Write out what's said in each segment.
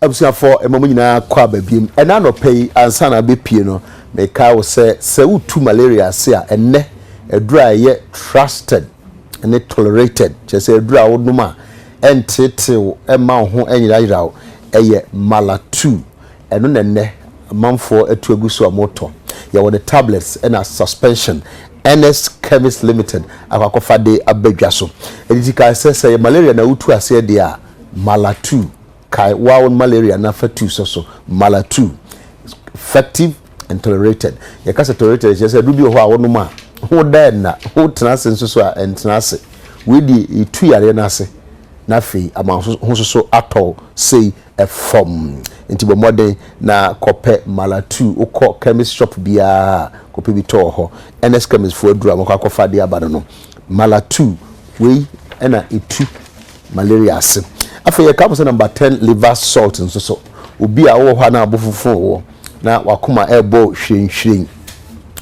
abusua for emamu nyina kwa babiem ena no pay ansa na bepie no meka wo se utu malaria se a enne edura ye trusted and tolerated just edura woduma entete ema ho enyira wo eye malatu eno nenne manfo atuagu so amoto ya wo the tablets and a suspension NS Chemist Limited akwakofa de abadwa so editika se malaria na utu ase de a malatu kai wawon malaria na fatu so malatu effective and tolerated yakasa tolerated just say dubi ho a wonuma ho da na ho tenase so a entenase we di itu yare na ase na fe ama ho so atol say a form into modern na kope malatu ukọ chemist shop bia kope bi to ho NS chemist for adura mo kwakofa de abado no malatu we na itu malaria ase afa ye ka number 10 liver salt nso so obi a wo hwa na abofofo wo na wakoma ebo hwenhwen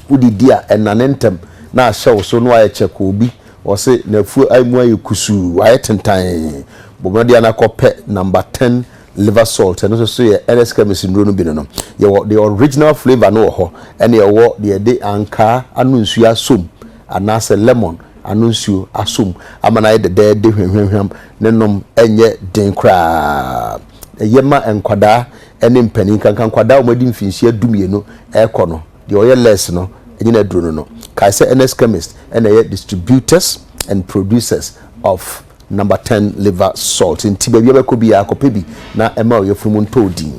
udidi a enanentem na ahye so no aye check obi o se na fu aimu aye kusu aye tentan bobodi na kope number 10 liver salt and so ye NS chemist no bi no ye the original flavor no ho and ye wo the de anka anu nsu asom anase lemon anu nsu asom amana ye de hwenhwenhwam nenom enye den kra yema enkwada ene mpani kankan kwada omadi mfinhia dumienu ekono the oye less no enye na duro no kai say NS chemist and ye distributors and producers of number 10 liver salt in tibia be ko bia akopebi na ema oyefumu ntodi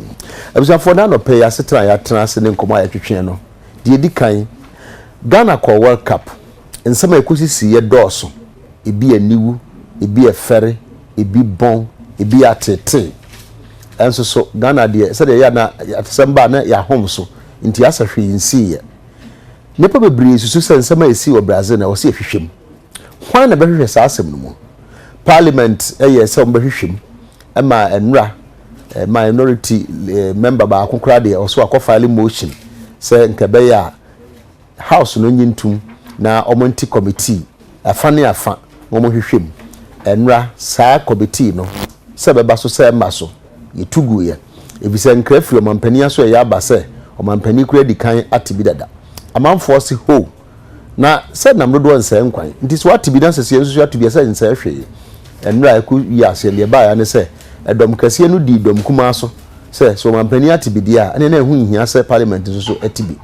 abusa for na no pay asetra ya trans ne nkomo ayetwetwe no de edikan Ghana ko World Cup nsema ekosisi ye dooso ebi aniwu ebi efere ebi bon ebi atete enso so Ghana de se de ya na asemba na ya home so nti asahwe nsi ye nepa bebre susu nsema esi wo Brazil na wo se ehwehwem hwan na behwehwe sa asem no mu Parliament se ombehwehwem ema enra minority member ba akokra de also akofile motion say nkebe ya house no nyintum na omonti committee afane afa omohwehwem enra sa committee no se beba so se ma so yetugu ye ebise nkrafi omampani aso ya aba se omampani kura di kan atibidada amanfo se ho na se namdodo nse nkwan nti so atibida se se atibia se nse hwe enra eku yase le ba ya ne se edom kase no di dom kuma so se so mampani atibidi a ene na ehu nhia se parliament so atibi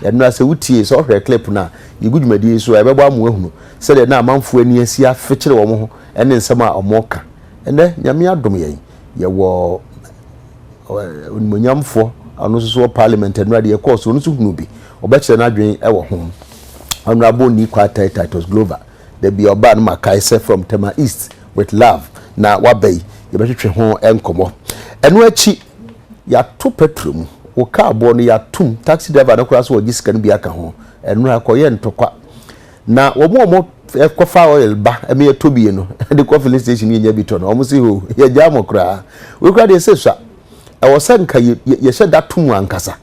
enra se wutie so hwe clip na igudumadi so ebebo amu ehunu se de na amanfo ani asi afekire wo ho ene nsema omoka ene nyame adom yen ye wo onimonyamfo anu so parliament enra de course onu so hunu bi obekire na adwen e wo ho honorable ni kwata titles global there be oba no makai se from Tema East with love na wabei ye behwehwe ho enkomo eno achi ya to petrol wo ka abo no ya tum taxi driver na kura so ogisika no bi aka ho eno akoye ntokwa na wo kofa oil ba eme etobie no de ko filling station ye nya bito no omo si ho ye jam kura we kura de seswa e wo sanka ye hye datum ankasa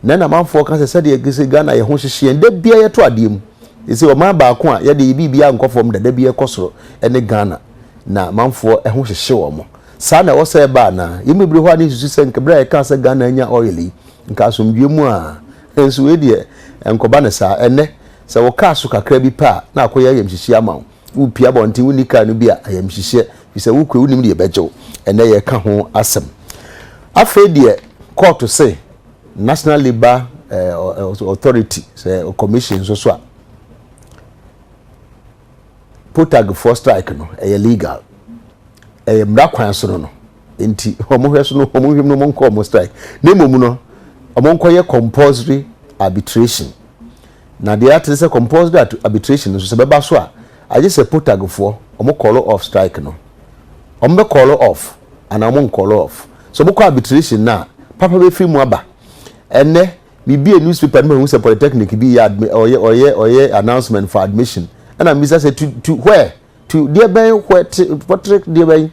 na manfo kan se de egese Ghana ye ho hyehye de bia ye to ade mu ese o ma ba ko a ye de bibia nkofom de bia ekosoro ene Ghana na manfo ho hyehye wo mo sa na wo se ba na ye mebiri ho ani susu se nkebra ye kan se Ghana anya oil nka asomdwe mu a enso we de enkoba ne sa ene se wo ka so kakra bi pa na akoya yam hyehye ama wo pia bonten wo nika no bi a yam hyehye bi se wo kwe wo nim de bejew ene ye ka ho asem afa de court say National Labour Authority say commission so a potag for strike no illegal mra kwan so no enti omo hweso no omo hwem no monko omo strike na momu no omo nko ye compulsory arbitration na the art say compulsory arbitration so se beba so a aje se potag for omo call off strike no omo be call off and omo call off so mo arbitration na papa be free mu aba ene bibi a newspaper no hu se polytechnic bi ya oye announcement for admission and am say to where to there ben where Patrick there ben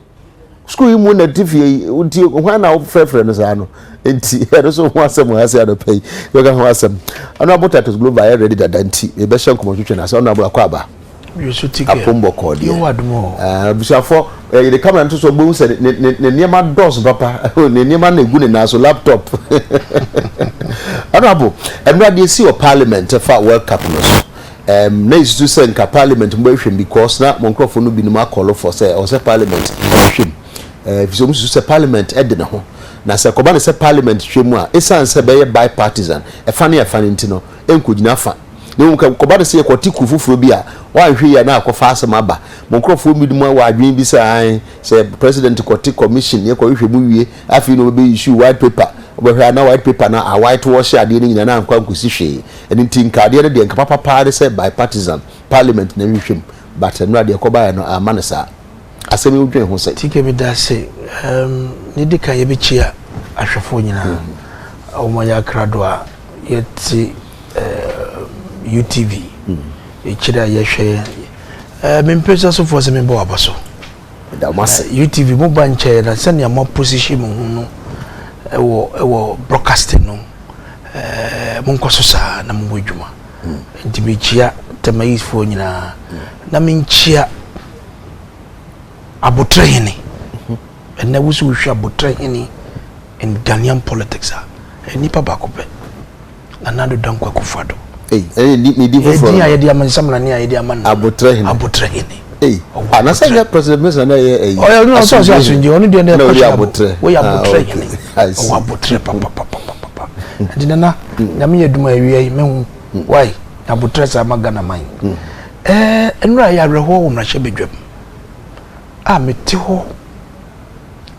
school you mu na tifie unti ho na frefre no sa no enti e so ho asem ho ase ado pay we ga ho asem ana about that global ready that anti e be shen komo twetwe na so na abula kwa ba you should take apombo code you wad more bishafo the camera to so bo say ne niema dos papa ne niema na egu ne na so laptop honorable emra dey see your parliament for world cup no na is to say nka parliament mbo hwem because na monkrofo no binum akolo for say o say parliament hwem if so say parliament e de ne ho na say koba ne say parliament hwemu a esan say be bipartisan e fa ne ntino enkogina fa ne mu koba ne say kwoti kufufuro bi a wa hwe ya na akofa asem aba monkrofo midumu wa adwen bi say president kwoti commission ye ko hwemu wie afi no be issue white paper obehwa na white paper na a white wash ade ni nyina na ankwa nkusi hwe eni tinkade ne de nka papa say bipartisan parliament na hwem but no ade koba no amanesa asemi udwen ho say tike bi da say ne de kan ye bi chia ahwefo nyina o mo ya krado a yeti UTV e chira ye hwe me mpesa so for se me bo abaso da mas UTV mo banche na se ne mo position mo no ewo broadcasting no mo nkoso sa na mo adwuma nti me chia temais fo nyina na me nchia abotrehini ena wusu hwa abotrehini in Ghanaian politics nipa bakope anado dankwa kufado ni di fo ya ye di amansamla ni ya di aman abotrehini ana say ya president Mesa na ye oh no so asunji onu de na abotre we abotrehini o abotre papa ndina na nyame yeduma awie mehu why abotre sa magana man enra ya reho wo mrahye bedwam meti ho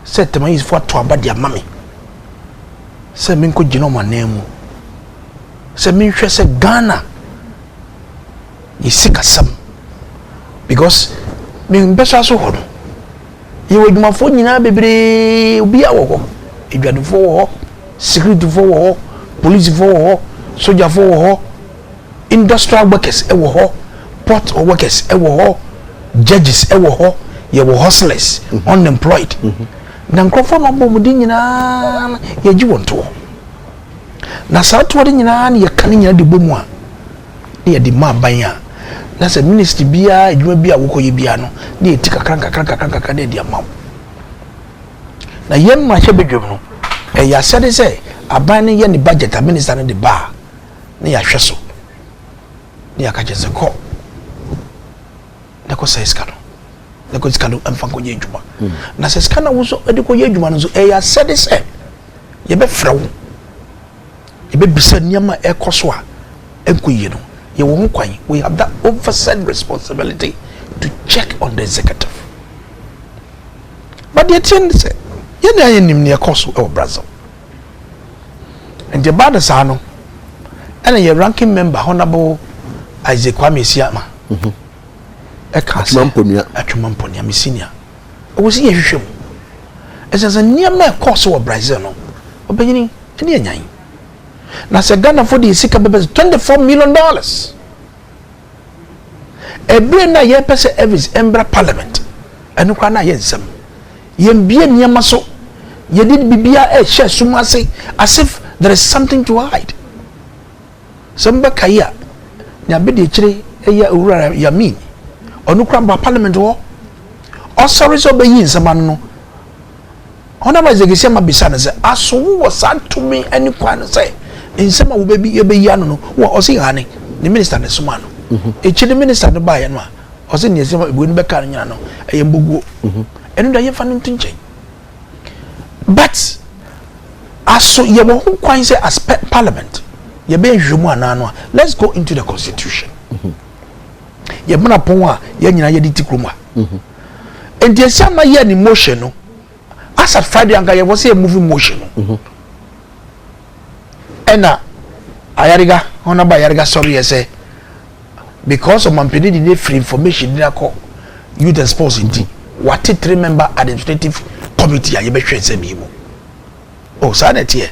se tema is for to abade amame se min ko gino manemu se min hwe se Ghana yisikasam because min besa so ho ye waduma fo nyina bebre obi a wo ho edwadefo wo ho security fo wo ho police fo wo ho soldier fo wo ho industrial workers e wo ho port workers e wo ho judges e wo ho ye wo hustlers unemployed na nkrofo no bom di nyina ye gi wonto na sa to di nyina na ye kan nyina de bomu a ye di ma ban a na se ministry bia edwuma bia wo koye bia no na ye tikakran kakran na di amaw na ye ma hye bedwam no ya sade se aban ne ye ni budget a minister ne de ba na ya hwe so na ya ka jese ko na ko sai skano na ko skano amfa ko ye edwuma na se skana wo so de ko ye edwuma no so ya sade se ye be frawo ye be bisa niama e koso a enkoye no ye wo ho kwan we have that oversight responsibility to check on the executive but the thing is ye na ye nim ne koso e Brazil and the bad sa no and your ranking member honorable Isaac Kwame Siama atwamamponia me senior o si ye hwehwem esa niam course wo Brazil no obanyini ene anyan na se Ghana for the sika bebe $24 million ebre na ye pese Evis embra parliament enu kwa na ye nsem ye mbie niam so ye did bibia share sumase as if there is something to hide samba kaya nya be de kire eya owura yamin onu kramba parliament wo o sorry so be yin saman no ona ba zegesi ma bisa na se aso wo santumi ani kwan se nsema wo be bi ye be ya no wo o si hane ni minister ne suma no e chi ni minister no ba ya no o si ni esema ebu ni be ka nya no eye mboguo enu da ye fa no ntinche but aso ye wo kwan se as parliament ye be hwemu anano let's go into the constitution ye mna pon a ye nyina ye ditikroma enti esama ye ni motion no as at Friday anga ye was a movie motion ena ayariga ona ba ayariga sorry ye say because of mampedi dey free information dey call youth and sports indeed what 3-member administrative committee ye be hwe say bi mo oh sanet here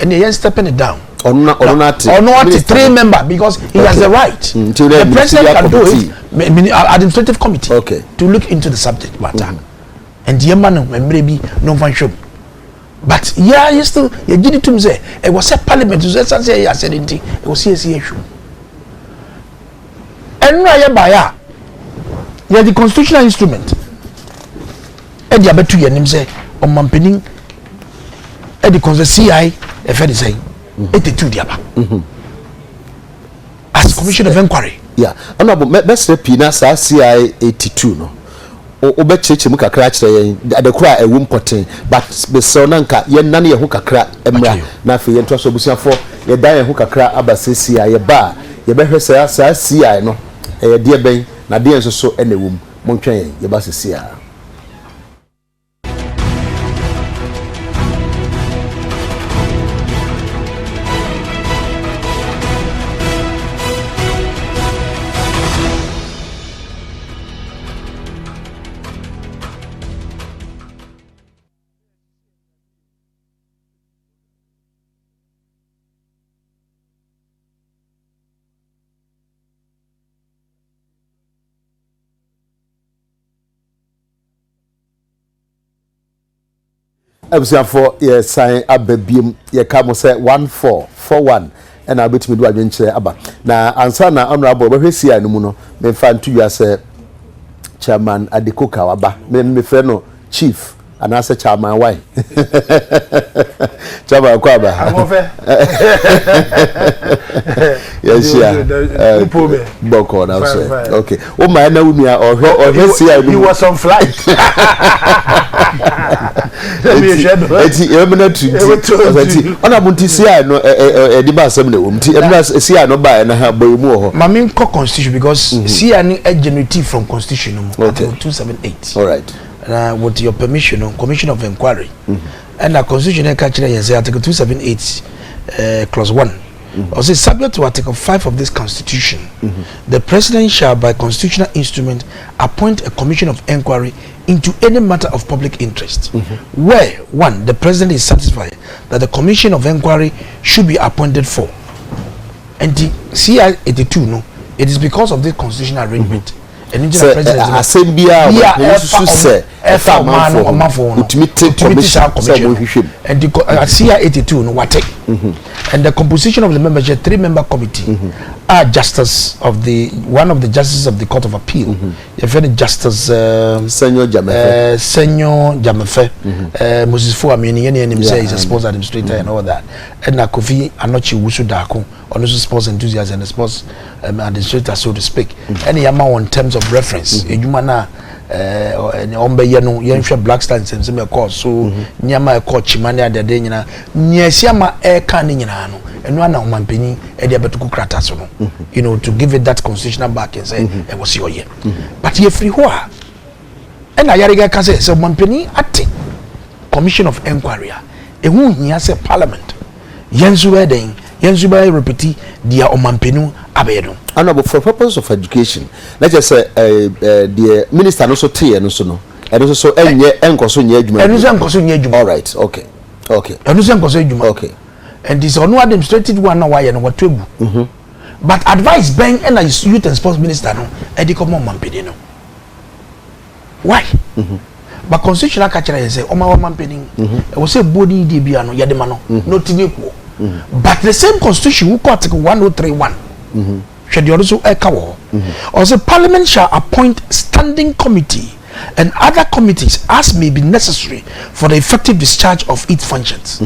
and ye stepping it down or not 3-member because he has the right. The president can do it. Administrative committee to look into the subject matter. And the man maybe no function. But yeah, you still you did it to say it was a parliament. You say I said it was CSC issue. And Raya Baya Yeah, the constitutional instrument. And the abetu yenim say on mampening and the CI efedi say 82 diaba. As commission of inquiry. Yeah, honorable best pina sa CI 82 no. Obecheche mu kakra kire yen adekura ewum poten but be so nanka ye nane ye ho kakra emra na fe ye ntoso busiafo ye dan ye ho kakra abase CI ye ba ye behwe sa CI no ye de ben na de enso so enewum montwen ye ba se CI. For ye sign ababiem ye kamo say 1441 and I bet me do adwenche aba na ansa na honorable behwesi anu mu no me fa ntu ya say chairman Adekye waba me friend no chief and I say chairman why chairman kwaba yes yeah boko na say okay o ma na wunua ohwesi anu you was on flight eti emena tuti ona bunti sia no edi ba asem na womti emena sia no ba na ha boyemu ho mami nko constitution because sia ni generative from constitution article 278 all right with your permission on commission of inquiry and the constitution catch say article 278 clause 1 also subject to article 5 of this constitution the president shall by constitutional instrument appoint a commission of inquiry into any matter of public interest where one the president is satisfied that the commission of inquiry should be appointed for and the CI 82 no it is because of this constitutional arrangement and the president assembia say and the CI 82 no what and the composition of the membership 3-member committee are justice of the one of the justices of the Court of Appeal Justice Senor Jamefe Moses Fuamini and say he's a sports administrator and all that and na Kofi Anochi Wusu Dako on sports enthusiast and sports administrator so to speak any amount in terms of reference ejuma ombe yenu yenhwe black stars nsem call so nyama call chimane adede nyina nyesiama ka ne nyina no enu ana omampeni e de abetuku krata so no you know to give it that constitutional back and say it was your year but ye free ho a na yarega ka say omampeni ate commission of inquiry ehu hia say parliament yenzu eden yenzu by repeat dia omampenu abedo honorable for purpose of education let's just say the minister no so tie no so no and so enye enkoso nye adwuma and so enkoso nye adwuma all right okay and so enkoso adwuma okay and this no administrative one na why no watu but advice ben and youth and sports minister no e di come mampeni no why but constitutional culture say o ma mampeni e wo say body dey bia no yede ma no no tini ko but the same constitution who article 1031 also parliament shall appoint standing committee and other committees as may be necessary for the effective discharge of its functions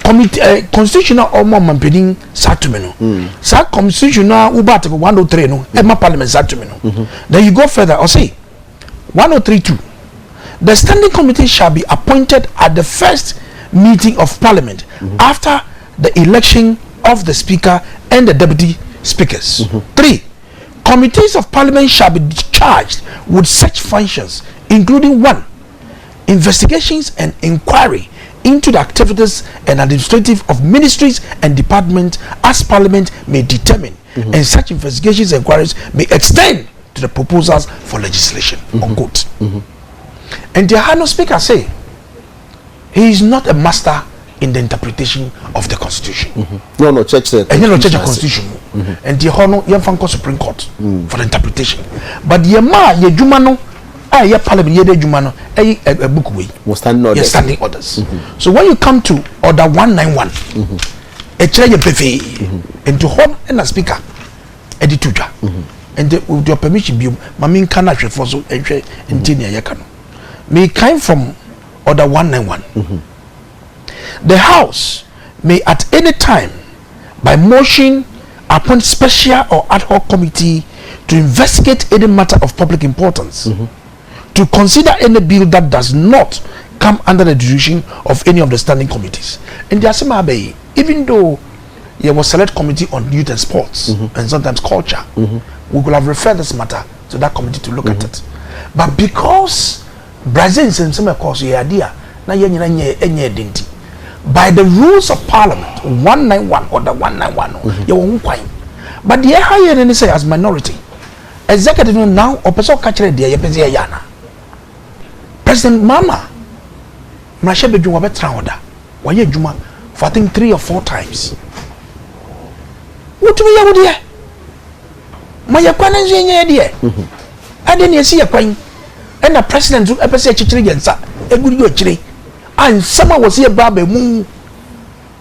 committee constitutional or mampeding satumeno sa constitutional uba article 103 no e parliament satumeno then you go further or say 1032 the standing committee shall be appointed at the first meeting of parliament after the election of the speaker and the deputy speakers. 3. Committees of parliament shall be charged with such functions including 1. Investigations and inquiry into the activities and administrative of ministries and departments as parliament may determine and such investigations and inquiries may extend to the proposals for legislation. Unquote. And the Hano speaker say he is not a master in the interpretation of the constitution. No church and no church constitution. And the Hono Yamfanko Supreme Court for the interpretation. But the ma ye jumano ye parliament ye de jumano a book way was standing orders. So when you come to order 191 a chair ye pefe into home and a speaker edituja and with your permission be mamin can actually for so engineer yakano may came from order 191. The House may at any time by motion appoint special or ad hoc committee to investigate any matter of public importance, to consider any bill that does not come under the jurisdiction of any of the standing committees. In the Asema Bay, even though there was select committee on youth and sports and sometimes culture, we could have referred this matter to that committee to look at it. But because Brazil is in some course idea, by the rules of Parliament, 191 or the 191, you won't quite. But the higher than say as minority, executive now or person catch the yana. President Mama, Mashebe Juma Betraoda, why you Juma for I think 3 or 4 times. What do we have here? My acquaintance in here. I didn't see a coin. And the president took a passage against a good tree. And someone was here, Babe Moon.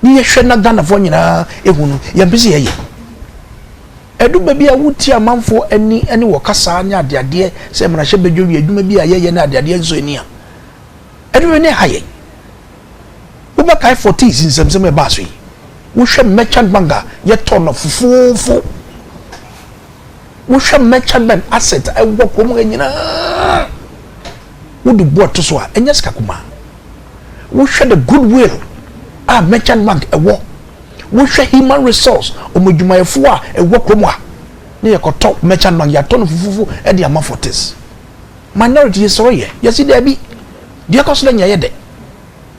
Near Shena Dana Fonina, Egun, Yambisi. I do maybe I would tear a man for any Wakasanya, the idea, say Mashebe Julia, you may be a yana, the idea so near. I do any high. Ubakai for teas in some basri. We shall merchant banker, yet ton of full. We shall merchant bank asset. I walk home and would do board to swear and yes, Kakuma. We shall the goodwill. Merchant bank a walk. We shall human resource. Omujuma Fua a walk home. Near top merchant bank, your ton of fufu and the amount for this. Minority is sorry. Yes, there be. Dear Cosland Yade.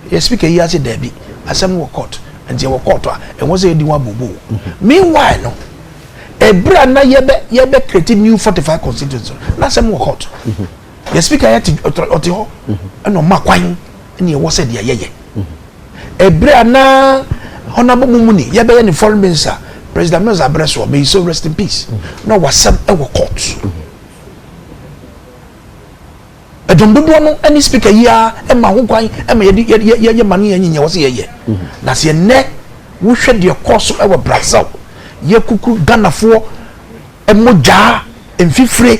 Yes, speaker, yes, there be. As some were caught. And they were caught and was a boo. Meanwhile, no, a brand na yebe created new 45 constituencies. Not some were caught. The speaker had to Otiho and no Maquine, and he was said, yeah. A brand na honorable Mumuni, yebe and the foreign minister, President Mills Abreso, may so rest in peace. No, was some ever caught. I don't know any speaker here, and my own coin, and my money and you was here. That's your neck. We shed your course of our Brazil. Ye cuckoo Ghana for a moja and free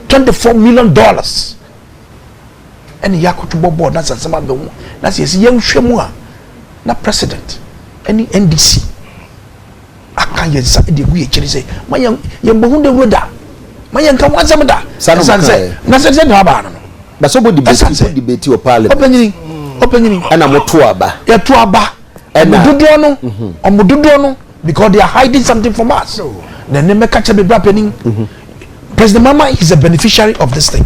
$24 million. And Yakutu board, that's some of the that's his young Shemua, not president, any NDC. I can't yet say, my young Bahunda Ruda, my young Kawazamada, Sansa, Nasan Habano. But somebody debate your Parliament. Opening, and I'm a tuaba. A tuaba. And Mududono, or Mududono, because they are hiding something from us. Then they may catch a bit happening. President Mama is a beneficiary of this thing.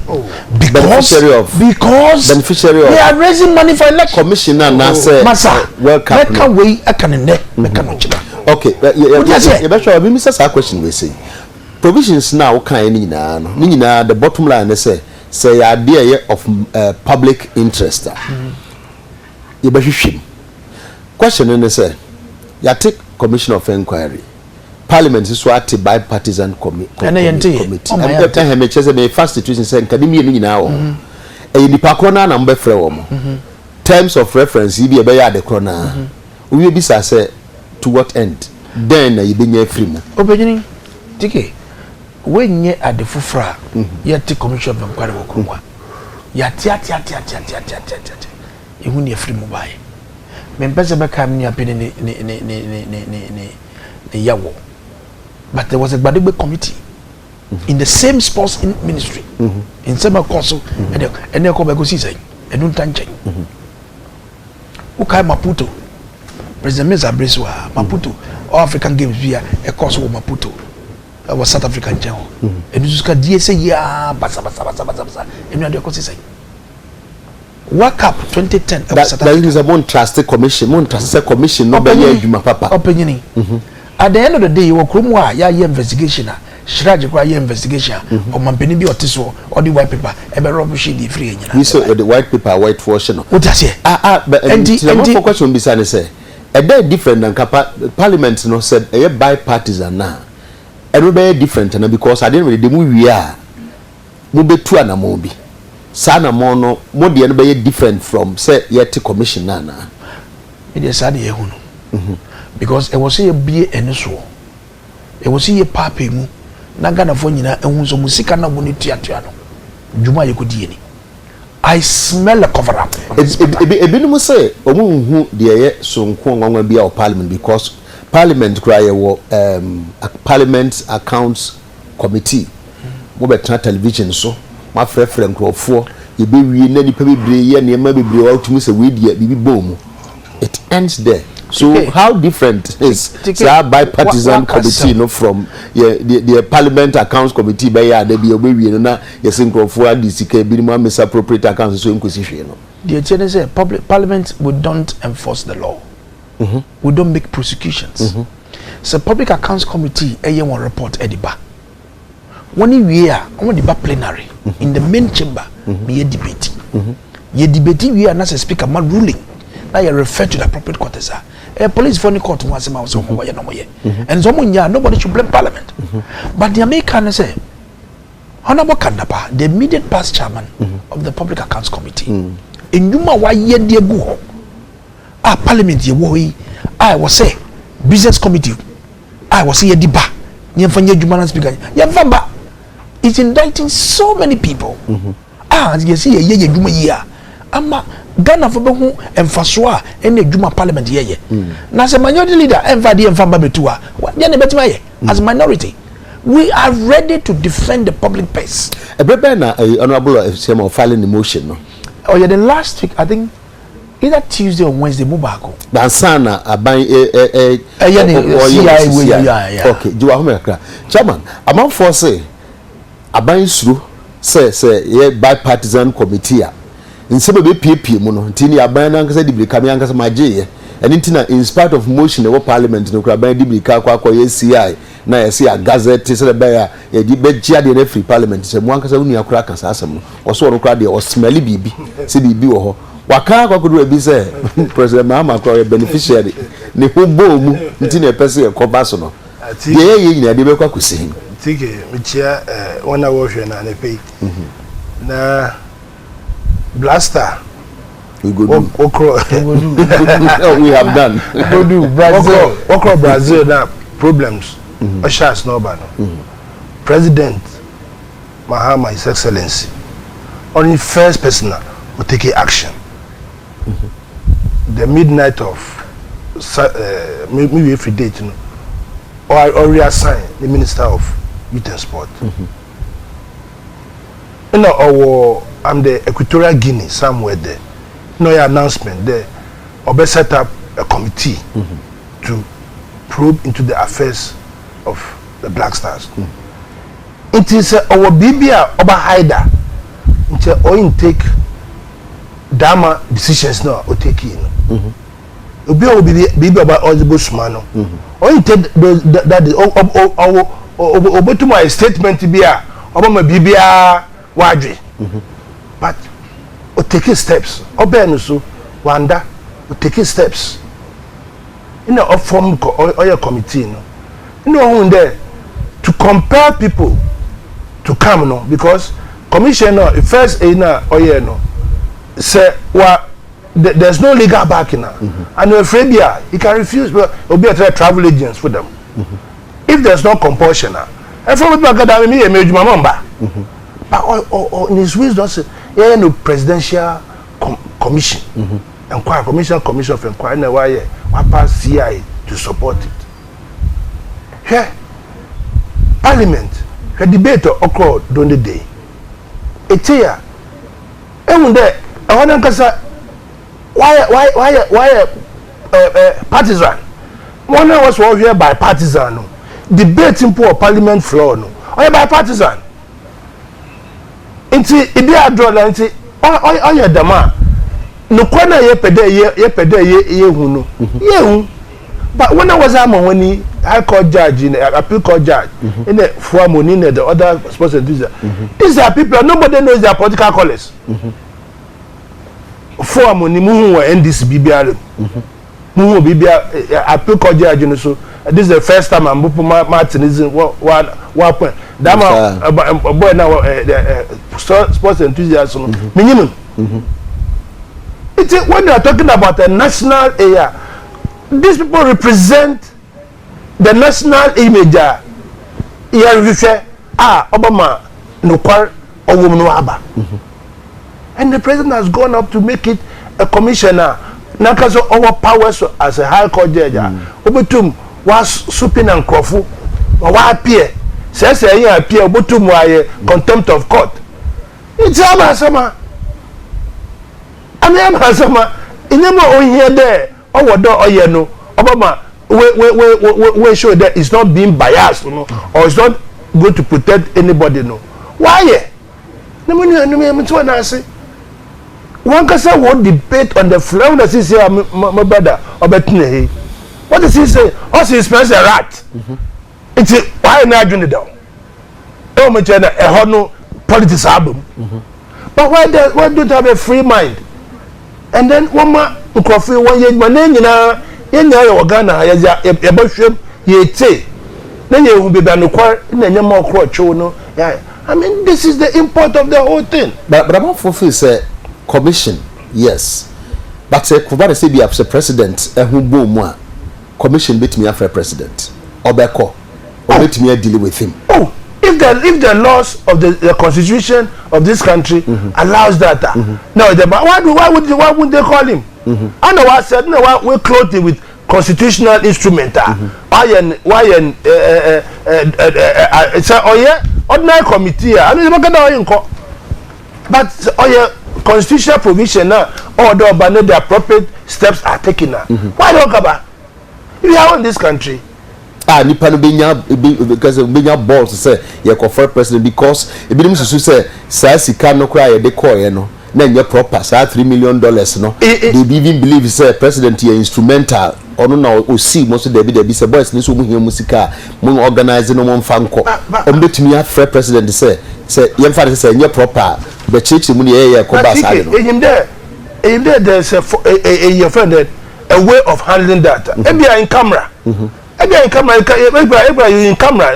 Because they are raising money for election. Commissioner Nasa, welcome. Make a way, I can neck, make a note. Okay, you Mr. question we say. Provisions now kind Nina, the bottom line, they say idea of public interest. You question and they say, you take commission of inquiry. Parliament is what a bipartisan committee. And the time he says a fast situation saying academia now. A dipacona number from terms of reference, you be a bear the corner. We be say to what end? Then you be near free. Opening ticket. When ye at the Fufra, ye take commission of inquiry. Yat. You win your free mobile. Members of the coming in the Yawo. But there was a Badebe committee in the same sports ministry, in some council, and they'll come back and don't touch it. Ukai Maputo, President Mesa Breswa, Maputo, all African Games via a course of Maputo. I was South African general. And you just got DSA, yeah, basa, and you are the say. Work up 2010. That is a more trusted commission, no papa. Opinion. At the end of the day, you will come where your investigation, Shraji, your investigation, or Mampini or Tiso, or the white paper, ever rubbish the free. You saw the white paper, whitewashing. What I say? But the question beside say, a day different than Parliament, no said a bipartisan now. Everybody different, and because I didn't read the movie, we are moving to an amobi. Sana mono, more the anybody different from say yet commission nana. It is sad because it was a BA and so. It was a papi mu, na Ghana fo nyina ehun so musika na boni tuatua no dwuma yekodi ni. I smell a cover up. Ebinom say omunhu de ye sonko nwanwa bia o parliament because parliament cry a parliament accounts committee. Mo betra television so ma frefre nkrofo ye be wie na nipa bebre ye ne ma bebre wa tumi se we dia bibi bom. It ends there. So how different is that bipartisan committee no from the parliament accounts committee by ya de bi obewie no na yes nkrofo adi sika bi mo misappropriate accounts so nkosi hwe no. The agenda say parliament we don't enforce the law. We don't make prosecutions. So public accounts committee one report ediba. When we are on the plenary in the main chamber, we debate. Ye debate we are not a speaker man ruling. Now you refer to the appropriate court. A police phone court once a month, and someone nobody should blame parliament. But the American say, Honorable Kandapa, the immediate past chairman of the public accounts committee, in Yuma why ye dear go. Parliament ye woy, I was say business committee. I was here diba. Yemfanye Jumana speaker. Yemfamba. It's indicting so many people. You see ye Juma year. Ama Ghana for behu emfaswa ene Juma parliament ye. Na se minority leader emfadi emfamba betua. What as minority. We are ready to defend the public purse. Na honorable FCM filing the motion no. Oh yeah, the last week I think either Tuesday or Wednesday mubako. Dansana aban okay, do I kra. Chairman, among for say aban suru say ye bipartisan committee a. Nsebe be PP mu no ntini aban na nkasa dibirika me ankasa maje and ntina in spite of motion the parliament no kra ban dibirika akwa ye CI na ye see a gazette say be ya ye di be gia de free parliament say mu ankasa unu akura kasa asem no oso no kra de o smelly bibi say bibi wo ho waka akwa Koduah bi say president Mahama kra beneficiary ne ho bo mu ntina pese ye koba so no ye nyina de be kwa kusin tike me chia wana wo hwe na ne pay na Blaster. We go do. We have done. Go do Brazil. Okro Brazil now problems. Oshas no bano. President Mahama, His Excellency, only first person will take action. The midnight of maybe every date, you know, or reassign the Minister of Youth and Sport. You know, I'm the Equatorial Guinea somewhere there. No announcement there. Or set up a committee to probe into the affairs of the Black Stars. It is our Bibia over Haida. It's our intake Dama decisions now or take in. Obi will be Bibia about all the Bushmano. Or intake that is to my statement to be a Obama Bibia Wadri. But we take steps. Obenusu, Wanda, we take steps. You know, form or your committee, you know, there to compel people to come, no, because commissioner first, no, say, well, there's no legal backing, and afraid he can refuse. But will be a travel agents for them. If there's no compulsion, and from the back, me a major member. But in his wisdom, no presidential commission, inquiry commission of inquiry, why pass CI to support it. Here, Parliament, the debate occurred during the day. It's here. And there, I want to say, why partisan? One was here by partisan. Debating for Parliament floor, no, or by partisan. Inti ibi adrola nti oye dama no kwana ye pede ye hu no ye hu but when I was when high court judge in appeal court judge in the form in the other sponsors these are people nobody knows their political colors form ni mu NDC BBR mu BBR appeal court judge no so this is the first time I'm Martinism one point. Dama boy now sports enthusiasm minimum. It's when they are talking about a national area, these people represent the national image. rehwehwe Obama no kwar owom no aba. And the president has gone up to make it a commissioner. Nakaso our powers as a high court judge. Obetum was suping and crofu. Wa appear. Says he appear obetum wa contempt of court. It's Abasama. I mean Abasama. Inema on here there. Owodo oyeno. Obama we show that it's not being biased, you know, or it's not going to protect anybody, no. Why? One can say what debate on the floor that is here, my brother, or Betney. What does he say? Also, he smells a rat. It's why not doing it down? Oh, my channel, a honor politics album. But why don't you have a free mind? And then one more coffee, 1 year, my name, you know. Ghana, I mean, this is the import of the whole thing. But I'm not for say commission, yes. But say Kubara say be after president, who boom commission bit me after president. Obeko, or let me deal with him. Oh, if the laws of the constitution of this country allows that, no, why would they call him? I know I said no. We clothed it with constitutional instrument. It's ordinary committee. I mean, but constitutional provision now, although the appropriate steps are taken now. Why don't come back? If you are in this country. Nipa no because benya balls to say you confer president because e bi dem susu say sa sika no kra ye de call no na nye proper sa $3 million no they even believe say president ye instrumental ono na o see most de bi say boys ni so mu hia musika mu organize no mo mfa nko o betumi afre president say ye mfa say nye proper be church mu ye ko ba sa no him there there's a way of handling that maybe in camera in camera, you in camera.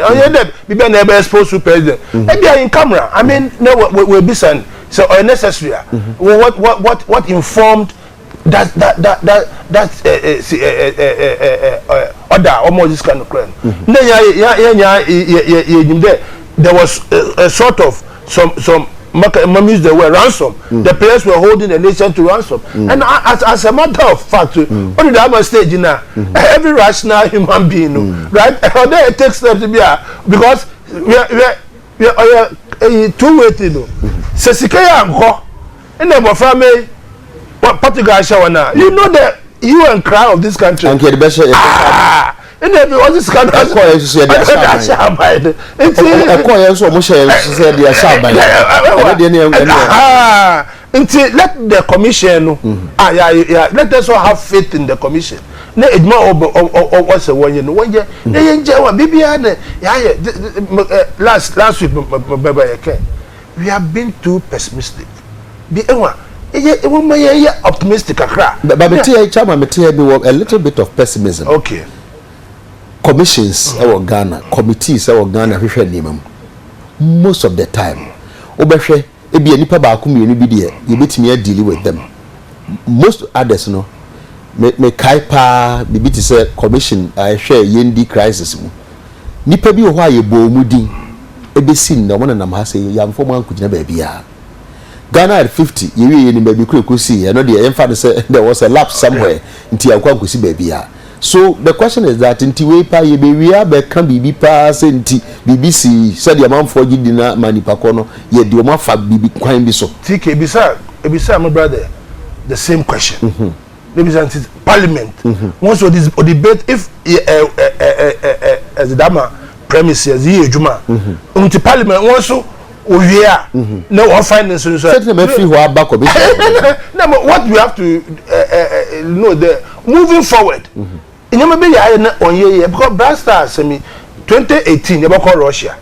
You be never exposed to president. In camera. I mean, no, we'll be saying so unnecessary. What informed that order almost this kind of crime. There was a sort of some. Use the word ransom. The players were holding the nation to ransom, and as a matter of fact, only the other stage now, every rational human being, right? There it takes steps to be because we are two-way thing. Sesikaya anko, and then family, what Portugal show now? You know that you and crowd of this country. And the best. And then all this kind of let the commission let us all have faith in the commission. Last week we have been too pessimistic. Optimistic, but a little bit of pessimism. Okay. Commissions our Ghana, committees our Ghana most of the time. Obehwe ebi enipa ba ku mienu bi de you betimi deal with them. Most others no me kai pa bibi ti say commission I share yendi crisis mu. Nipa bi ho aye bo mu din ebesi na wona nam ha say yamfo man kugina ba bia. Ghana at 50 ye ni ba bi kurekosi e no de emfa say there was a lapse somewhere nti yankwa nkosi ba bia. So the question is that inti we pa ye be we be can bibi pa say inti BBC said the amount for gidi na manipa kono ye de o ma fa bibi kwan bi so. TK ebisa my brother the same question. Maybe it's Parliament. Once this debate if as the dama premises ye ejuma. Unti Parliament once we are no one finance so what we have to know the moving forward. In on year because Blaster send me 2018 about call Russia.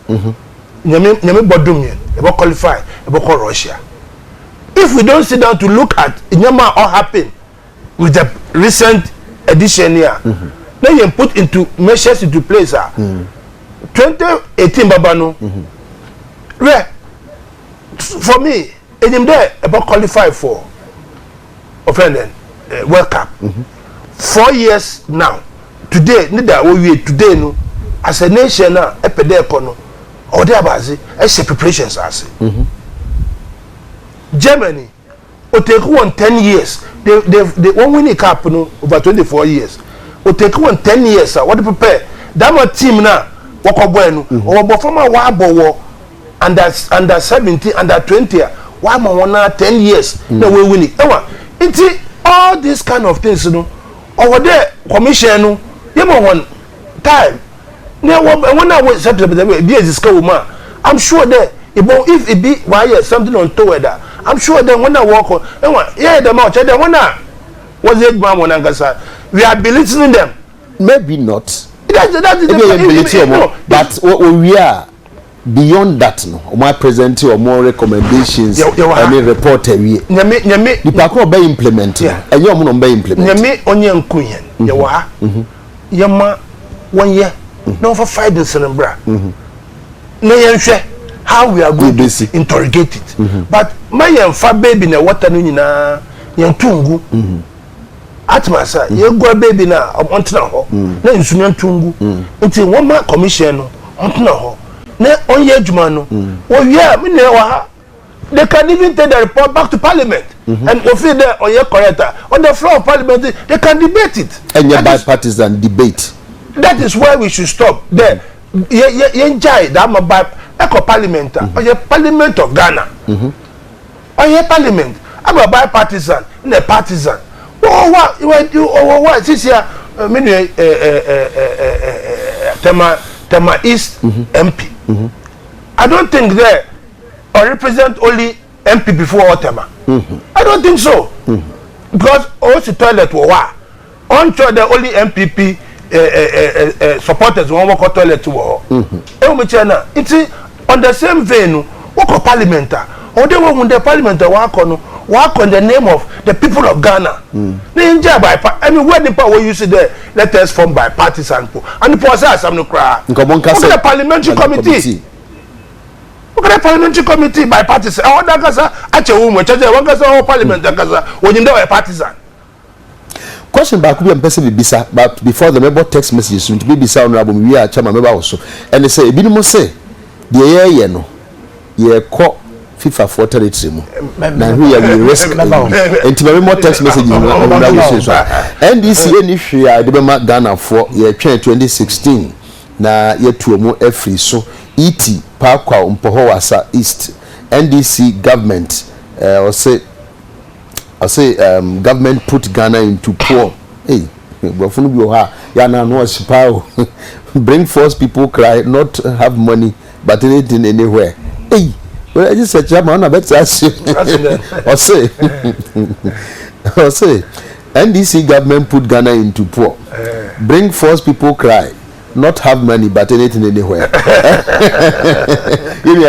Nyame bodum yen about qualify about call Russia. If we don't sit down to look at Nyama all happen with the recent edition here, then you put into measures into place. 2018 Babano. For me, in there about qualify for offending World Cup. 4 years now. Today, today no, as a nation now, epede kono. or there bazi say preparations as Germany will take 10 years they won't win a cup no over 24 years will take 10 years what to prepare that my team now wako bueno or before wabo under 17 under 20 why ma wana 10 years no we win it it's all these kind of things you know over there commission no you one time now when I was I'm sure that if it be why something on toward that I'm sure that when I walk on yeah the mouth then when I was it we are belittling them maybe not that's but what we are beyond that no my present or more recommendations any report we the park be implement and you no be implement me onye nkuyen ye wa yema 1 year no for 5 days in bra na yenhwe how we are going to interrogate it but my yenfa baby na water no nyina yentungu atmasa ye go baby na ontena ho na nsunya ntungu nti woma commission no ontena ho na onye adwuma no wo wi me na wa they can even take the report back to parliament and we feel there on your correct on the floor of parliament they can debate it and your bipartisan debate. That is why we should stop there. Yenjai that my eco parliament or your parliament of Ghana or your parliament I'm a bipartisan in a partisan what you what this year Tema East MP I don't think there or represent only MP before Tema I don't think so because also toilet war on the only MPP supporters one walk toilet to war it's on the same vein walk parliament or they want the parliament walk on the name of the people of Ghana I mean where the power you see there let us form by partisan and the process I'm no cry the parliamentary committee look at the parliamentary committee by partisan all that kasa ache woman one kasa parliament kasa when you know a partisan question back be person be bisa but before the member text message to be bisa honorable we are chairman member also and they say ebi no say the year no ye ko FIFA for territory mu na who ya we risk and member text message honorable so NDC any hwea de be ma Ghana for ye 2016 na ye tuomu every so ET pa kwa mpoho wasa east NDC government or say government put Ghana into poor. Hey, bring force people cry, not have money, but anything anywhere. Hey, well, I just said, Chairman, I bet ask you. Or say, NDC government put Ghana into poor. Bring force people cry, not have money, but anything anywhere.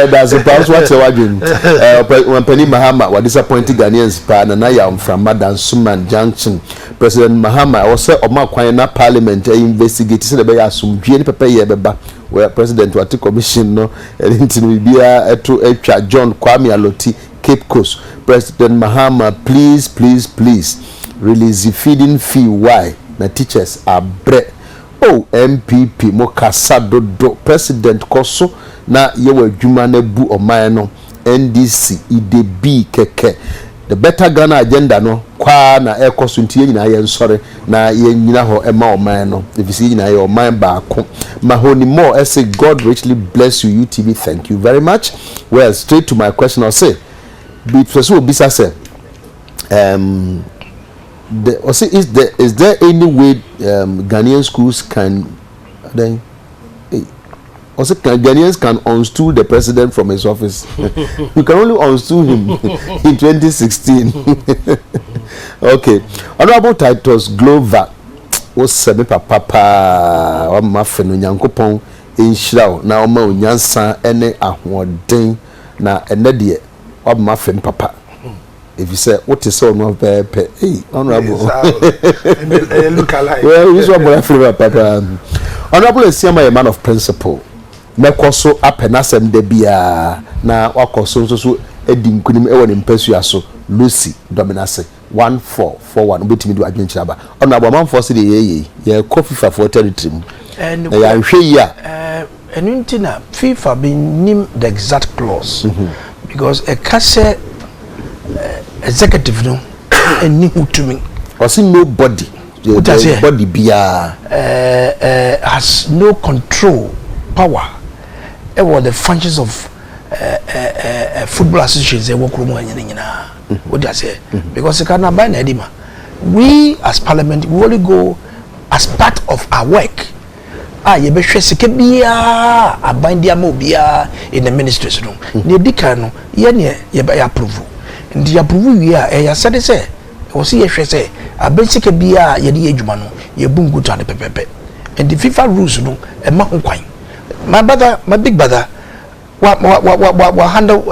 That's a pass what's your argument. When Penny Mahama was disappointed Ghanaians, Pananaya from Madan Suman Junction. President Mahama also Omakwana Parliament investigated the Bay Asum Jane Papa where President Wati Commission no and will be to John Kwame Aloti Cape Coast. President Mahama, please release the feeding fee. Why? The teachers are bread. Oh, MPP Mokasa do President Koso na yewe juma na bu oman no NDC IDB keke the better Ghana agenda no kwa na ekoso ntie nyina ye nsore na ye nyina ho ema oman no if you nyina ye oman ba ko mahoni more I say God richly bless you UTV thank you very much. Well, straight to my question I'll say because obisa say is there any way Ghanaian schools can then also Ghanaians can unstool the president from his office? You can only unstool him in 2016. Okay, Honorable Titus Glover was semi papa or muffin Yankopon in Shroud now ma unyansa ene ahoden na enedie or muffin papa. If you say what is so no pepe, hey, honorable. Look alike. Well, this one boy flavor papa. Honorable is a man of principle. Mekoso apenasem de bia na wakoso so edi nkunim e won impesu aso Lucy Dominase 1441 obetimi do adwenkyira ba. Honorable man for say ye coffee for territory mu. And ya hwe ya and intina FIFA been named the exact clause because a case executive no and new to me or see nobody body bia has no control power over the functions of football associations they work room what I say because can buy edima we as parliament we only go as part of our work ye be hwese ke bia aban dia ma bia in the ministries no ne dika no ye ne ye be approve ndi approve wi ya said say o si ye hwese aban sike bia ye de adwuma no ye bungu ta ne pepepe and the FIFA rules no e ma ho kwan my big brother wa handle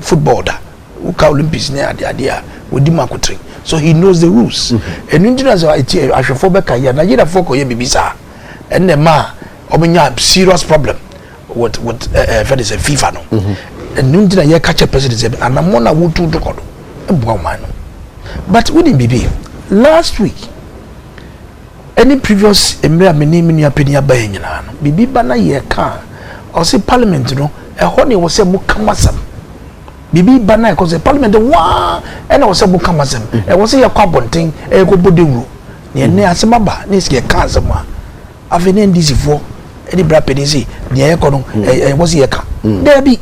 football da uka Olympics ne ade wodi makotren so he knows the rules and engineers are ahwefo be kan ya Nigeria for ko ye bibisa and the ma omenya serious problem with that is a FIFA no and engineer ye catch a president say anamo na wutu dokodo ebuwa man no but wouldn't be last week any previous emira meni apenia ba nyina no bibi ba na ye ka o say parliament no e ho ne wo say mu kamasam bibi ba na ko say parliament wa e na wo say mu kamasam e wo say ye kwa bonten e ko bodewuro ne ne asema ba ne se ye ka asema avene ndisi fo e di bra pedisi ne ye ko no e wo say ye ka there be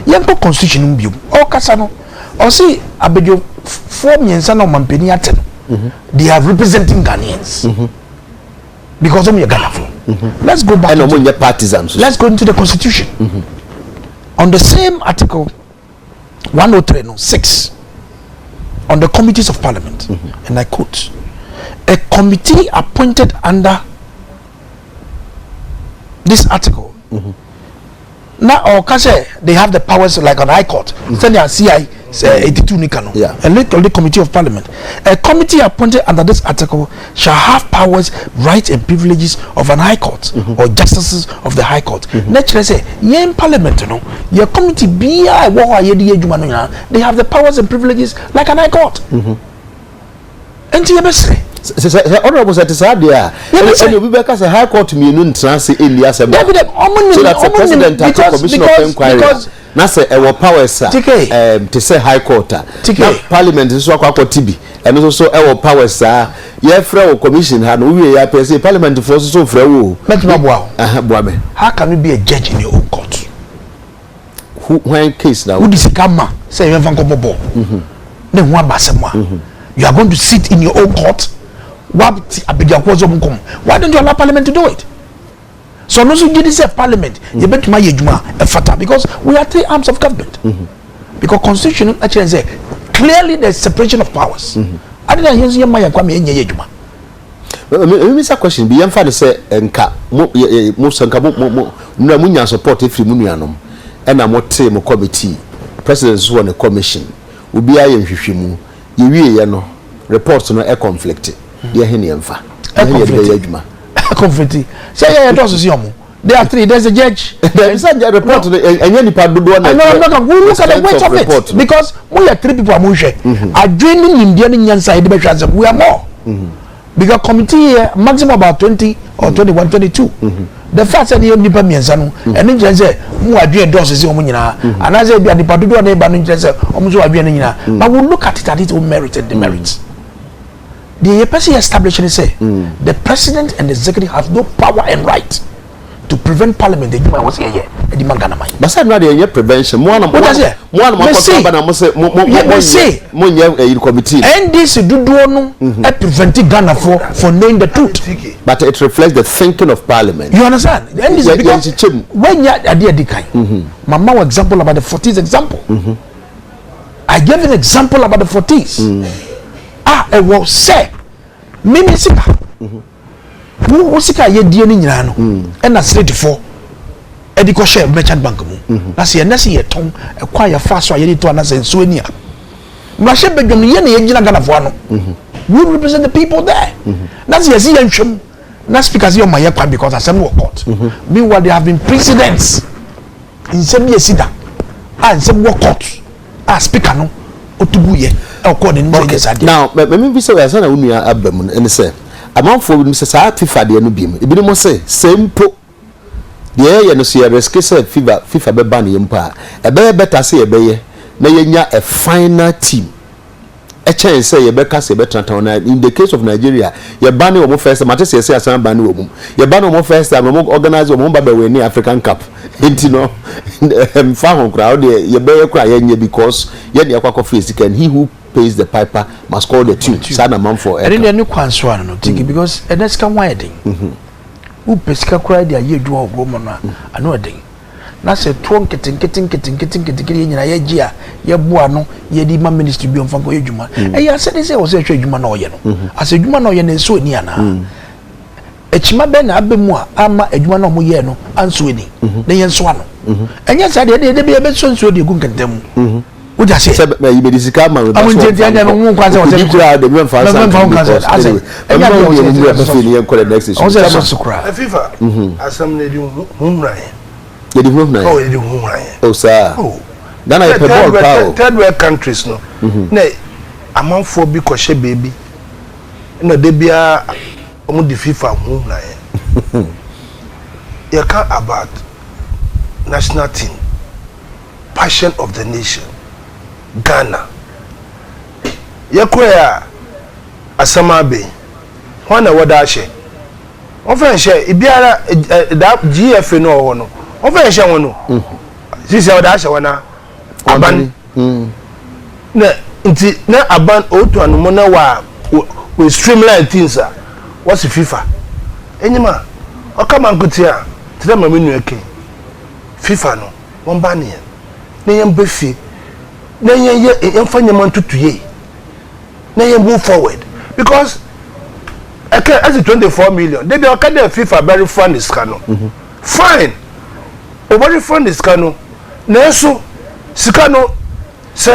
ye ko constitution biom o kasa no o say abejo for miensa na mampeni aten they are representing Ghanaians because of your Ghana for let's go back to partisans. Let's go into the constitution on the same article 103(6) on the committees of parliament and I quote a committee appointed under this article now or kase they have the powers like an high court send their CI 82 Nikano and the committee of parliament a committee appointed under this article shall have powers, rights and privileges of an high court or justices of the high court naturally say in parliament no your committee be they have the powers and privileges like an high court and honorable said there and you be because a high court me no transit Elias so that the president has a commission of inquiry na say e powers to say high court parliament so akwa tibi and so e powers ye frɛ commission ha no we ya say parliament for so frɛ wo boa me how can you be a judge in your own court when case now who disikama say you van kobobo ne ho abasema you are going to sit in your own court why don't you allow parliament to do it? So no so this parliament you bet my ejuma e fata because we are three arms of government because constitution actually say clearly there's separation of powers I didn't hear you my kwame enye ejuma me say question be yam fa say enka mo sanka mo nya support every mu nuanom e na mo te mo committee president so on a commission obi aye nhwehwemu ye wie ye no report no e conflict they are here conflict say yeah does see omo there are three there's a judge there is a report and any part do one we look at the weight of it because we are three people amushe are joining Indian nyansa be chance we are more because committee here maximum about 20 or 21 22 the fact that you nipa miensa no and then say mu adwen does see omo nyina and as e bia nipa do na e ba no say omo so adwen nyina but we look at it at its own merit and demerits. The person establishing say the president and the executive have no power and right to prevent parliament. They do my was here. The man gonna mind. But say no dey prevention. Mo say committee. And this do no prevent Ghana for knowing the truth. But it reflects the thinking of parliament. You understand? And this because when you idea decay. Mama example about the 40s example. I gave an example about the 40s. I will say mimi sika wo sika ye die ni nyina no e na straight for e di ko share merchant bank mu na se na se ye ton e kwa ya fa so ye di to na se nso ani a ma she bedwom ye na ye gina Ghana fo ano we represent the people there na se ye si ye ntwem na speakers ye o ma ye kwa because asem wo court meanwhile they have been precedents in some ye sida and some wo court speaker no otubuye now me be say we say na unua abam and say amount for me say FIFA de no biem ebi mo say simple ye no so ye risk say FIFA be ban yem pa e be better say e be ye na yenya a final team a chance say ye be ka say be tranta na in the case of Nigeria ye ban wo first match say asan ban wo mum ye ban wo first time wo organize wo ba we ni African Cup enti no fa hon crowd ye be ye kra ye because ye ne akwa face can he who pays the piper must call the tune sana man for and then kwanso no tiki because and that's can widen who pesika kra dia ye dwo ogbo no ano den na se to nketin nyina ye gia ye boa no ye di ma ministry bi onfa ko edwuma e ya se dey o se hwe edwuma na oye no as edwuma na oye na so ni ana echima be na abemu a ama edwuma na mo ye no anso ni na ye nso ano enya sa de be be so nso de gu nkentem wo ja se you be disika ma we amun tenti anya no ngun kwanse o se kura de me fa san ase enya de o se be feel the next issue o se so kura FIFA asam na di humra ye di humra oh ye di humra oh sir Ghana is third world countries no na amanfo bi ko hye baby na de bia omo di FIFA humra you can about national team passion of the nation Ghana yekoya asama be wana wada hye ofa hye ibiara da GF no ho no ofa hye wono sisi wada hye wana aban na nti na aban otu anomo na wa we streamline things a what's FIFA enyima okama nkutia tira mamenu eke FIFA no won ba ne na yem befi na yem fanya man tutuye na yem move forward because okay as 24 million they be okay the FIFA very fund is kano fine o very fund is kano na so sikano se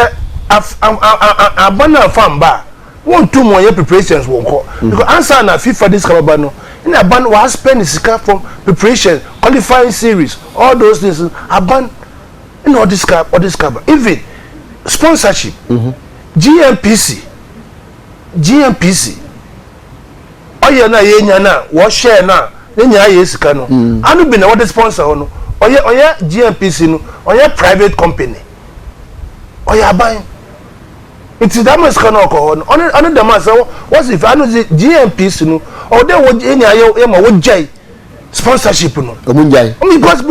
abana famba won two more preparations won ko because answer na FIFA this kaba no in aban was spend sika from preparation qualifying series all those things aban in all this cover even sponsorship GMPC oye na ye nya na wo share na nya ye sika no anu bi na what sponsor no oye GMPC no oye private company oye aban it's that much can alcohol on the mass what's if I know the GMPC no or they would nya ye ma wo jai sponsorship no because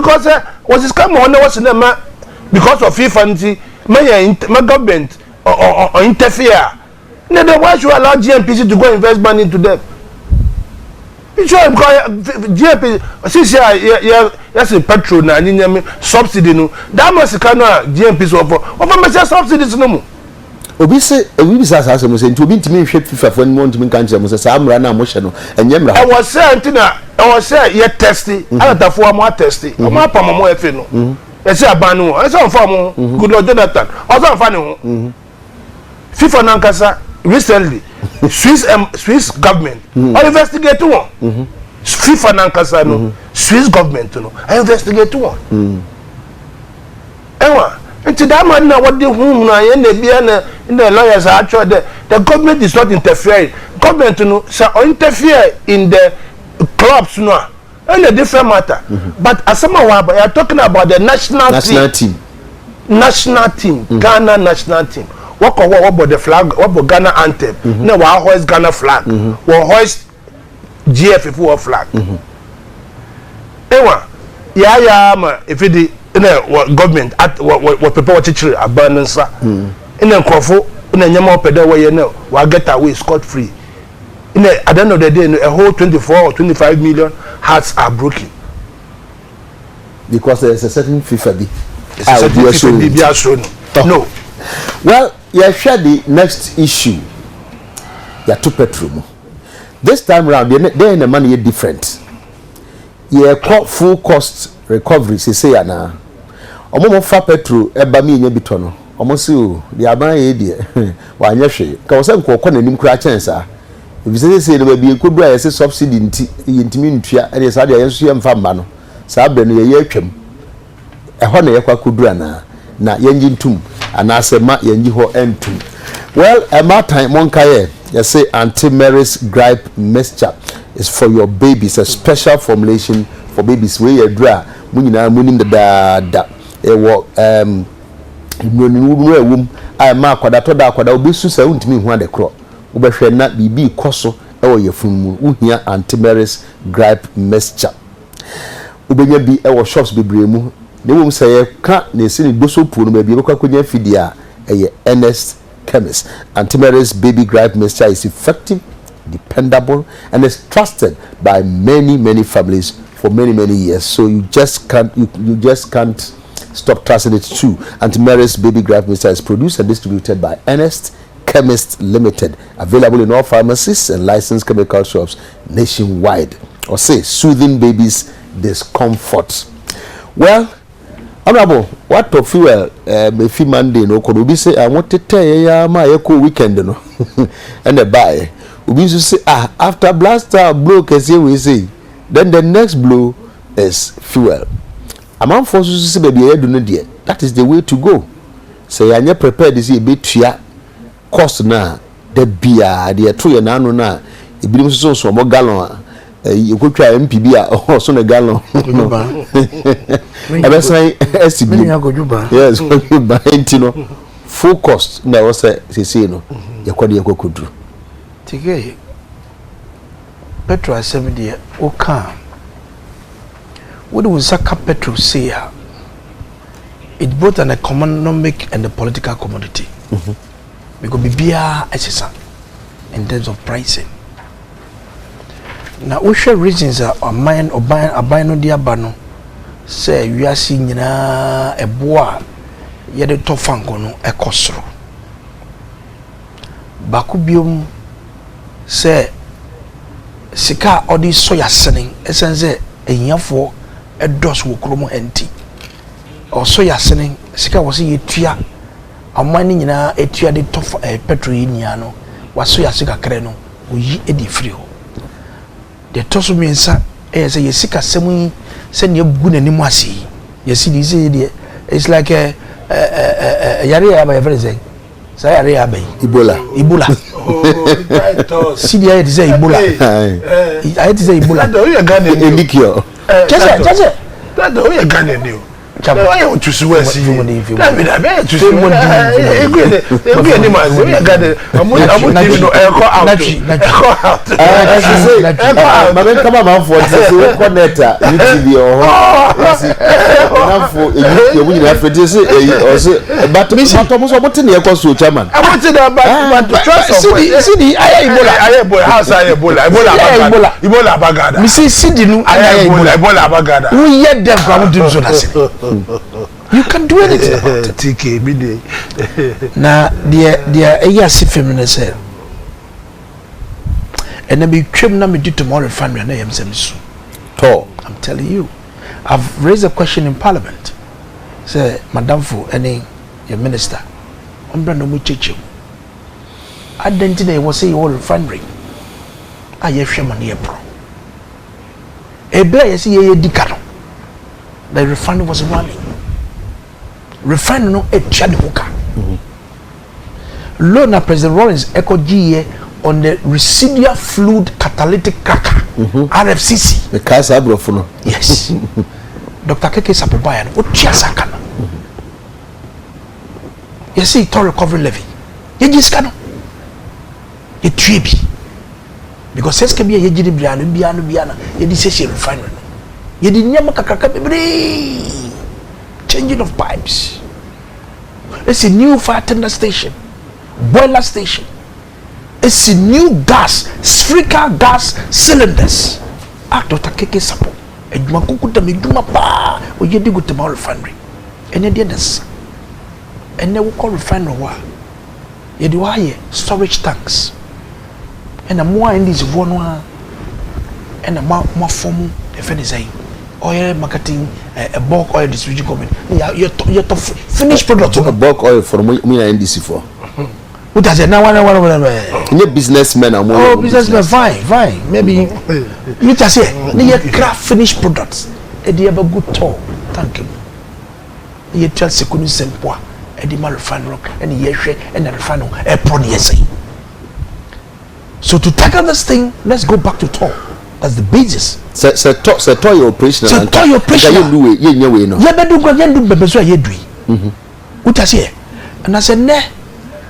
was this come on what's in them because of FIFA my government or interfere. Then why should allow GMPC to go invest money into them? It's sure GMPC since yes petrol na subsidy no that must can GMPC offer me subsidies no more. Obi say say mo say nti obi ntimi hwe FIFA fo no ntimi kan kire mo say sa amra na mo hye no enye mra I was say antina I was say ye testing alatafo am testing o ma pam mo efe no e say aban no e say on fa mo good Lord Jonathan o say on fa ne ho FIFA nankasa recently Swiss government or investigate one FIFA nankasa no Swiss government no investigate one ewa until that man now what the whom na yen the lawyers are actually the government is not interfering. Government interfere in the clubs no and a different matter. But as someone you are talking about the national team. Ghana national team. What about the flag? What about Ghana anthem? No, we hoist Ghana flag. We hoist GF flag. Ewa, if it government at what people watch abundance in a crofo in a nyama peda where you know will get away scot free in at the end of the day a whole 24 or 25 million hearts are broken because there is a certain FIFA no well you share the next issue ya to petrol this time round they in the money different you call full cost recovery say na omo fa petrol eba mi nya bitono omo si o di aban ye die wa anya hwe ka wo se nkoko nanim kura chance a ebise se no ba bi Koduah ye se subsidy nti yintimi ntua e de sa de yenso ye mfa mba no sa bre no ye atwam ho na ye kwa Koduah na yenji ntum anase ma yenji ho entum well my time monka ye say anti-Mary's gripe mixture is for your baby. It's a special formulation for babies we adra mu nyina munim da ewo nnonu ewum a ma akwada to da akwada obesu sa untimi hu ade kro wobehwe na bibi koso ewo yefun mu uhia antimeris gripe mixture ubenya bi ewo shops bebre mu ne wom say ka na esi ni doso pu no ba bi bekwa konya fidia eye Ernest Chemist. Antimeris baby gripe mixture is effective, dependable, and is trusted by many families for many years. So you just can't stop trusting it too. Antimeris baby gripe mixture is produced and distributed by Ernest Chemist Limited, available in all pharmacies and licensed chemical shops nationwide. Or say soothing babies' discomfort. Well, Honorable, what of fuel if Monday no could be say I want to tell you my echo weekend no and the buy. We say after blaster blow case we say then the next blow is fuel. A man forces to say baby I do not yet. That is the way to go. Say I never prepared to see a bit cost na the beer the 2 year no na e bi so more gallon you could try MPB or so a gallon. Yes, full cost. Now, what's say no? You could do. Take petrol 70 okay. What do we Saka petrol say? It's both an economic and a political commodity. Because BBR SSR in terms of pricing. Now, we share reasons are mine or buying no dear bano. Say, we are seeing a bois, yet a tofangono, a costro. Bakubium say, Sika or this soya selling, essence a year for a dos will chromo empty. Or soya selling, Sika was a tia, a mining in a tia de tof a petriniano, was soya sika creno, we ye edi frio. The tosu mensa as a yesika semi send your good animasi. You see, this it's like a yarea by everything. Say Ebola. See the idea say Ebola. I had to say Ebola. You are Ghanaian. Just that the way you're Ghanaian. I want to see where see you. I'm to see what you can do anything about it. Now, dear, yes, feminist, and then be trim na me do tomorrow family and I am so. I'm telling you, I've raised a question in Parliament. Say, Madam Fu, any your minister, I'm brand new chichu. Identity was say all refinery. I have shaman here pro. A bear, you see, a decaro. The refinery was running. Refinery no a chad hooker. Lona President Rawlings echo GA on the residual fluid catalytic cracker, RFCC. The Kasa Brofono. Yes. Dr. Keke Sapobayan, what Chiasakana. You see, toll recovery levy. You just cannot. You trippy. Because says can be a Biana, you decision refinery. You didn't changing of pipes. It's a new fire tender station, boiler station. It's a new gas, spherical gas cylinders. Dr. Keke Sapo, and Makukuta Miduma Pa, or you dig with the refinery. And then and they will call refinery. You do storage tanks. And a more in this one and a more formal, if anything. Oil marketing, a bulk oil distribution company. You're finished product. A bulk oil for me and NDC for. What does it now? One businessmen are more. Oh, businessmen, fine. Maybe you just say, you craft finished products. And you have a good tour. Thank you. You tell Sekunu Sempoa, and the refinery, and the Yeshe, and the refinery, a prodigy. So to tackle this thing, let's go back to tour. That's the basis. Se to your operation. Se to your operation. You do it. You way no. You bedu go you do bebe so ye dui. What I say? And I said ne.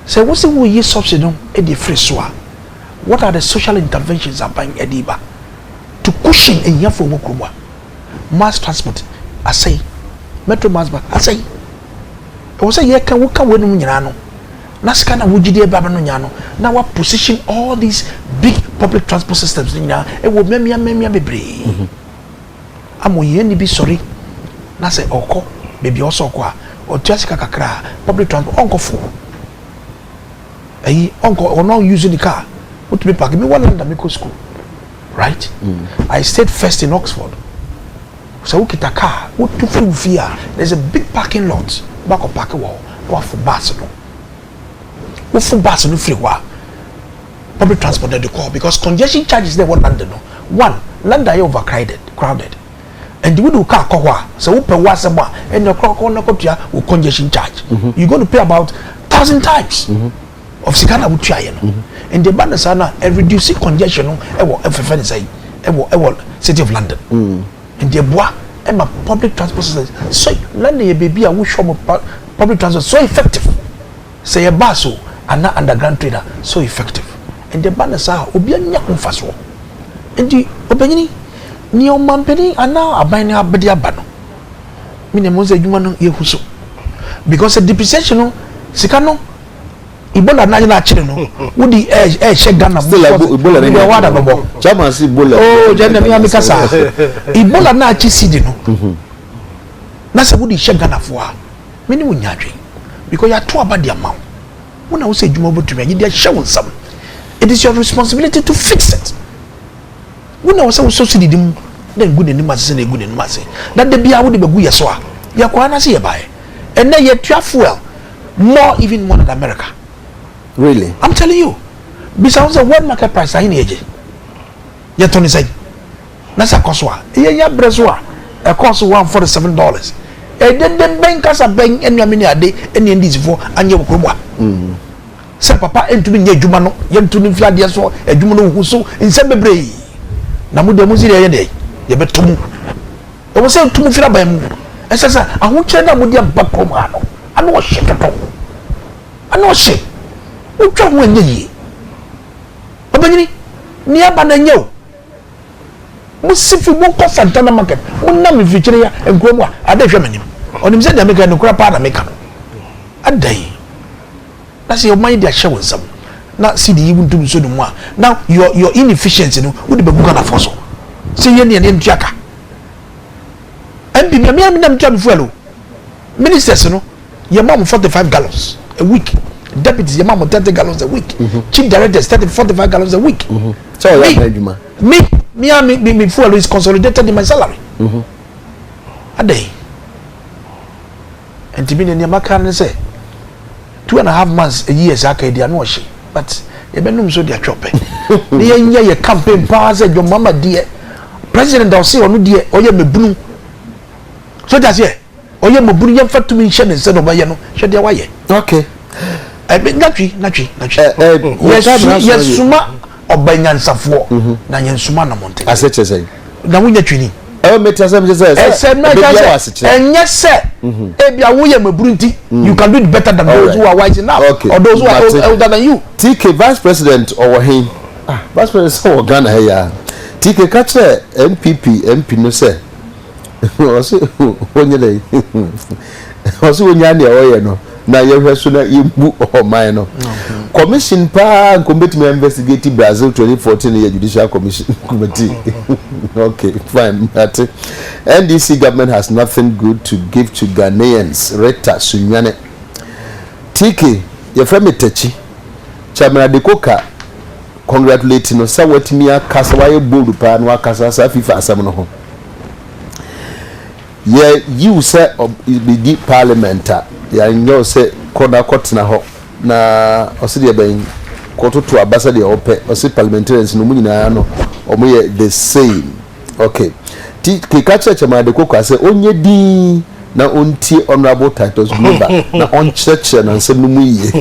Say what's the way you subsidy no e dey free so a. What are the social interventions about Ediba to cushion in here for Mokroma? Mass transport, I say, metro mass, I say, I was a year can work away no Yano. Naskana Wujide Babano. Now I position all these big public transport systems in now. It will memia be brave. I'm going be sorry. Nase Oko, baby also qua, or Jessica Kakra, public transport, Uncle for. Uncle or not using the car. To be parking me one under medical school, right? I stayed first in Oxford. So we get a car. What to feel fear? There's a big parking lot back of parking wall. What for bus no? What for bus no free wa? Public transport they call because congestion charges there one London no. One London is crowded, and we do car call so we pay once a month and your car no go to with congestion charge. You're going to pay about 1,000 times. Of Sikana would try, and the banners are now reducing congestion. City of London, and the bois and my public transport system. So, London, a baby, I wish from public transport so effective. Say a bus and not underground trader so effective, and the banners are Obian Yakun Faso. And the Obeni Neo Mampeni and now a buying a bedia bano. Minimum human Yehuso because the depreciation, Sikano. Ebola na na chire no wo di check Ghana Ebola na wa da bobo chama si Ebola oh je na mi amika sa Ebola na chi seed no na se wo di check Ghana fo a me ni munya dwen because ya to aba dia ma wo na wo se djuma botu me dia hye won sam. It is your responsibility to fix it. Wo na wo se wo subsidy dim then good ni ma se na good ni ma se na de bia wo de begu ye so a ya kwa na se ye bae and na ye tua fuel more even more than America. Really? I'm telling you. Besides the world market price, I need yet Tony said, Nasa Koswa, yeah, Brazwa, a cost $147. And then the bankers are buying any many a day, any in this for and your Koduah. Say papa and to be near Jumano, young to the Fladia so, a Jumano who so in Sebebre. Namuda Musia day, you bet to move. I was saying to me, I said, I won't tell them with your back home. I know shit at all. I know shit. Who try when ye? Obani, near Bananyo. Musifi won't cost Santana market. One name in Victoria and Koduah. Are they Germany? On him said, American no crap out of American. A day. That's your mind, they're showing some. Now, see the even to so more. Now, your inefficiency would be going to force. See, you're near Jacka. And be me, I'm fellow. Ministers, your mom 45 gallons a week. Deputies, your mom 30 gallons a week. Chief directors 45 gallons a week. So me fuel is consolidated in my salary. A day. And to be in your macan say 2.5 months a year is okay, they are no she. But you been so they are chopping. The campaign pass your mama dear. President I'll say on dear or you me blue. So that's it. Or you me blue you fat to me shed instead of no shed their way. Okay. Yes, Suma or Banyan Safo, Nanyan Suma Monte. I said, now we get training. And yes, sir, you can do it better than those who are wise enough or those who are older than you. TK Vice President or him, Vice President or Ghana here. TK catch MP no say. When you also when you're no. Na yehwesuna yimbu oman commission pa committee me investigate Brazil 2014 judicial commission committee. Okay, fine. NDC government has nothing good to give to Ghanaians. Reta Sunyane TK your friend Techi Chairman Adekye congratulating no say wetimi akasa waye bold pa no akasa sa FIFA asam no ho. Yeah, you say be parliamentary. Ya nyo se kona kotena ho na osidi ben koto to abasa de ope osi parliamentarians no munyina no omoye the same. Okay, ti kikacha chama de kokwa se onye di na ontie honorable titles member na on church na nsem no muye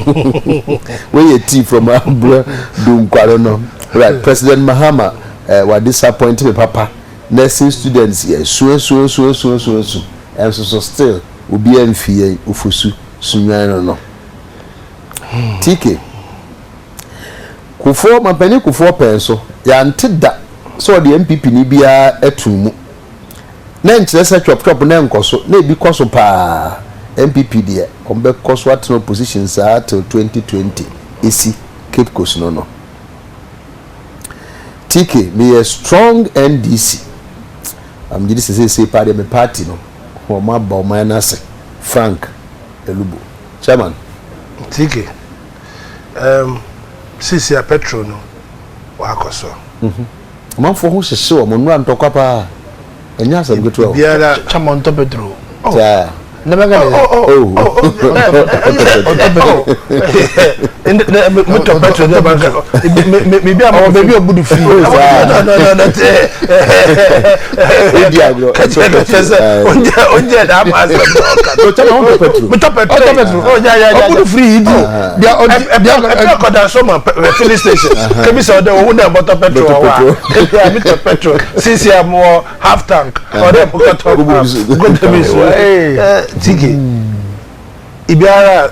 we ye tea from abra do nkwaro no. Right, President Mahama what disappoint me papa nursing students here so and so still will be enfie ufusu sunwan no tk kufo mapani kufo penso ya ntida so the MPP ni bia etumu na nkyerɛ sɛ chop na nkoso na ebi koso pa MPP de ombe koso atno positions till 2020 esi Cape Coast no TK me a strong NDC am did say party no ho ma ba o manase Frank Elubo chairman TK sisi ya petrol no wa koso manfo ho hyehye o mo nura ntokwa pa enya asem geto biara chairman to petrol ja never gonna motor petrol the bank maybe am baby obudu free no onje da ma so motor petrol oh yeah obudu free idi dia koda so ma filling station kebi so dey owo na motor petrol wa motor petrol since you more half tank or dem go to be so tiki ibiara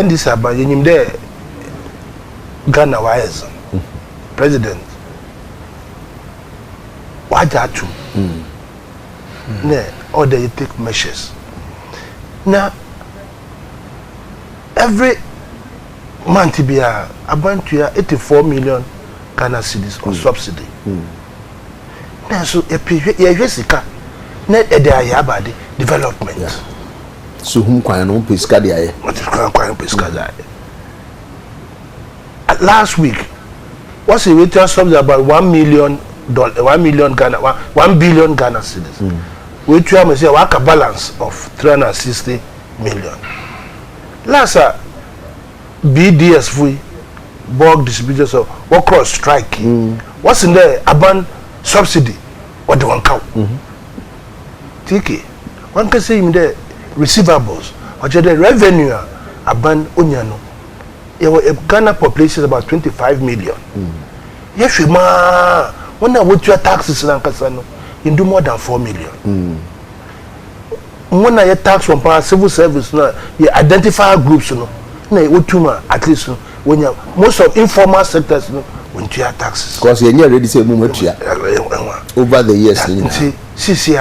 ndc aba yenyim de Ghana wise president wajatu ne order you take measures na every month bia abantu ya 84 million Ghana cedis or subsidy na so ye hwesika na ede ayabade development so hum kwan no pesca de aye kwan pesca de last week what's the rate subsidy about $1 million Ghana 1 billion Ghana cedis we try to say work a balance of 360 million last BDS free bulk distributors of what cross strike what's in there aban subsidy what do one count TK one can say in the receivables or the revenue aban onyano a Ghana population is about 25 million yes we ma when I what your taxes in Ankasano you do more than 4 million when I tax from power civil service now you identify groups no na utuma at least when you most of informal sectors no when you taxes because you ready say mu matua over the years see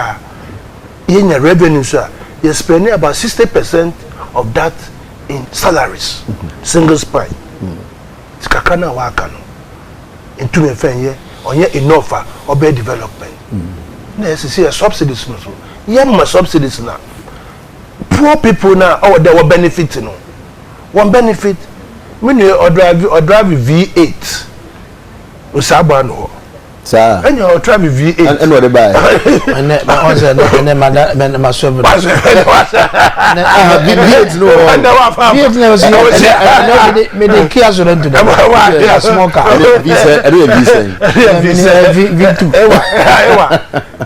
in your revenue sir you're spending about 60% of that in salaries single spine kakana waka no into me fen here on your enough or better development na see a subsidies no so my subsidies na poor people now or they were benefiting no one benefit when you drive V8 usaba no sir and you drive V8 and what they buy and my server V8 no V8 no me the Kia so rent to them small car V2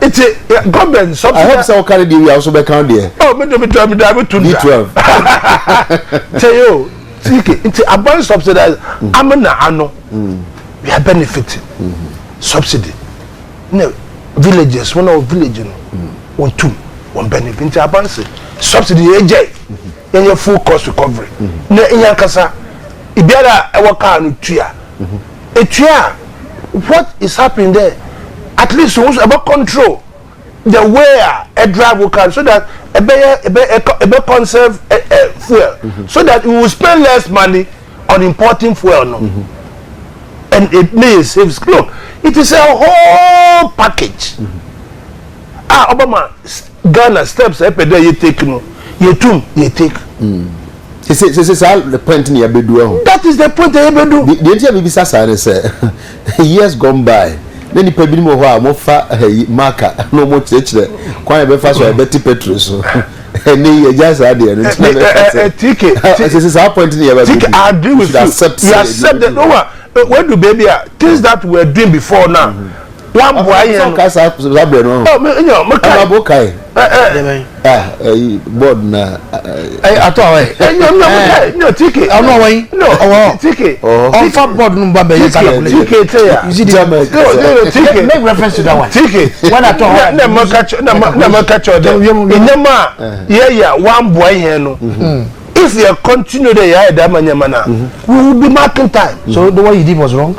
it's a government subsidy. I hope so carry the we also be count there oh me drive to V12 tell you it's a bunch subsidized amana ano we are benefiting subsidy no villages one of village no one benefit into abans subsidy AJ and your full cost recovery na inyakasa ibiara e waka no tua etua what is happening there at least we about control the way a drive will come so that a conserve fuel so that we will spend less money on importing fuel no and it may save look it is a whole package Obama Ghana steps you take no you take the point in your bedu that is the point you bedu the entire BBC say years gone by then the people mo ho amofa marker no mo chechire kwan be fa so e beti petrol so any just idea no TK this is our point in your bedu TK I agree with you accept that no what do baby things that we were doing before now one boy no oh me you know board na ato away no ticket I'm not way no ticket on fat board no ba be ticket you see the ticket make reference to that one ticket when I talk na ma catch inema yeah one boy here no if you continue the yeah that manyamana we will be marking time. So the way you did was wrong.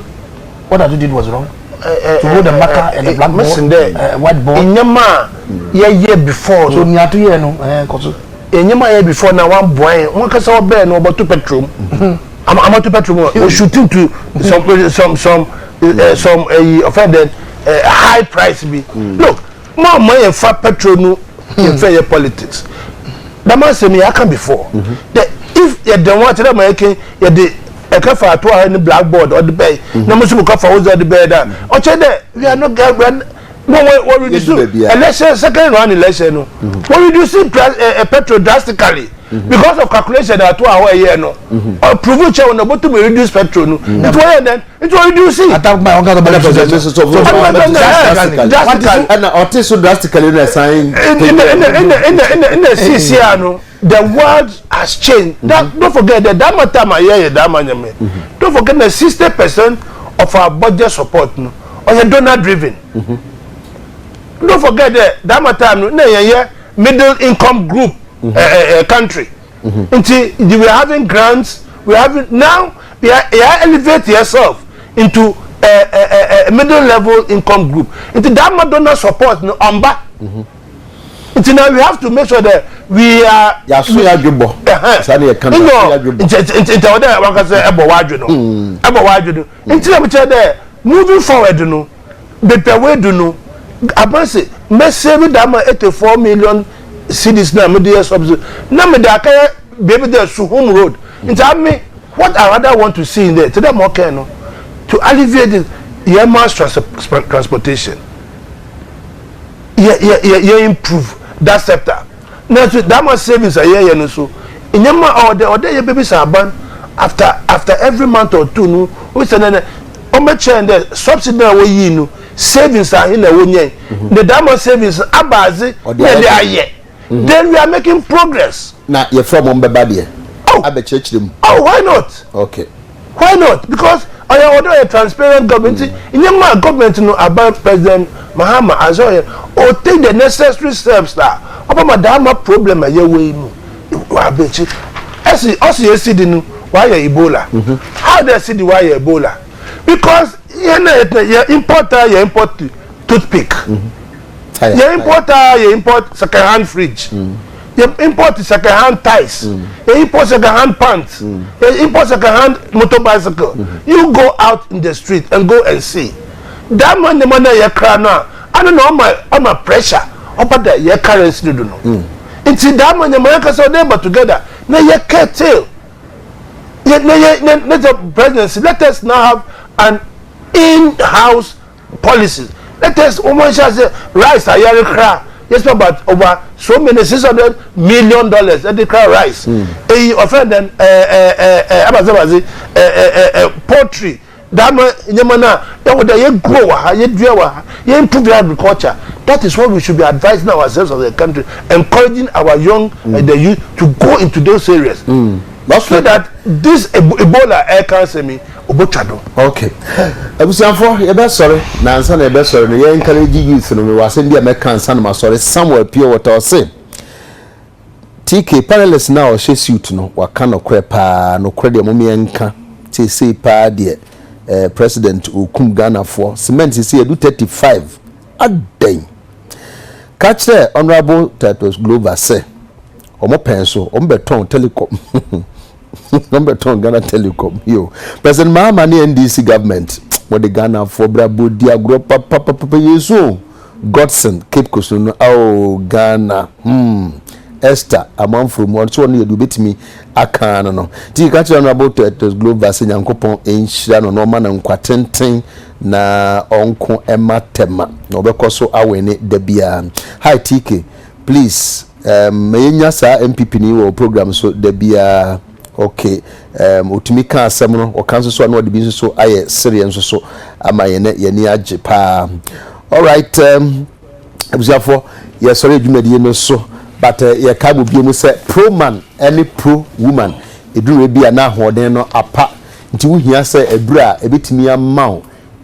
What I did was wrong. To hold the marker and the blackboard, whiteboard. Inema year before. So near 2 years no. Inema year before now one boy. One can say about no about 2 petrol. I'm to petrol. We shooting to some offended high price be. Look, more money and fat petrol no in fair politics. That man say me I can before. If you don't want to make you the a cover at any blackboard or the bay, no much cover was at the bed. Or we are not going. No, what we do? Election, second round election. What we do see a petrol drastically because of calculation at 2 hours a year. No, or prove each on the bottom we reduce petrol. No, it's why then it's what we do see. I talk my own drastically. And also drastically in the sign in the CCR. The world has changed. Don't forget that Dama Tama yeah Dama Nyame. Don't forget that 60% of our budget support no or donor driven. Don't forget that Dama Tama no yeah middle income group country. Until we are having grants, we having now you elevate yourself into a middle level income group. Into Dama donor support no amba. Until now we have to make sure that we are moving forward no better way do no abanse me save that 84 million cedis na me dey subsidy na me dey carry baby there to home road until me what I rather want to see in there to them okay no to alleviate the mass transportation improve that sector. Now that much savings a year no so. In your day baby saban after every month or two no we say na change the subsidy we yi no savings are in the wonye. The that much savings abazi then we are making progress. Na you from Ombeba there. Oh, why not? Okay. Why not? Because I order a transparent government. In your government no about President Mahama Azoye or take the necessary steps that about madama problem a year way no abechi as you see the why Ebola how they see the why Ebola because you import toothpick you import second hand fridge you import second hand ties you import second hand pants you import second hand motorbicycle you go out in the street and go and see that man the money you cry now I don't know all my pressure over there your currency do no it's that man the money so they but together now you curtail the presidency let us now have an in-house policy let us almost say rice a year cry yes about over so many $600 million that they cry rice offend then poultry that you grow you improve your agriculture. That is what we should be advising ourselves of the country, encouraging our young the youth to go into those areas so that this Ebola air cancer me obochado. Okay. Ebusanfo you be sorry na ansa na be sorry no you encourage youth no we was dey make cancer na sorry somewhere pure water say TK panelists now she suit no waka no kre pa no kre de momi enka ti say pa de President Okum Ghana for cement is here do 35 aden catch there honorable Titus Glover say omo penso omo beton telecom omo beton Ghana telecom yo President Mahama ni NDC government what the Ghana for brabo dia gro papa yeso Godson Cape Coast no oh Ghana Esther among from one so near do betimi aka no ti catch honorable Titus Glover say nyankopon enhira no no ma na nkwatenten na onko ematema no bekoso awene da bia hi TK please mayenya sa MPP ni wo program so da bia okay otumi ka asem no o kan so na odi bi so aye serious so ama ye ni age pa all right abusafo yes sorry dwumadi no so but ye ka bo biemu say pro man any pro woman eduru bi ana hoden no apa nti wo hia say ebura ebetimi amaw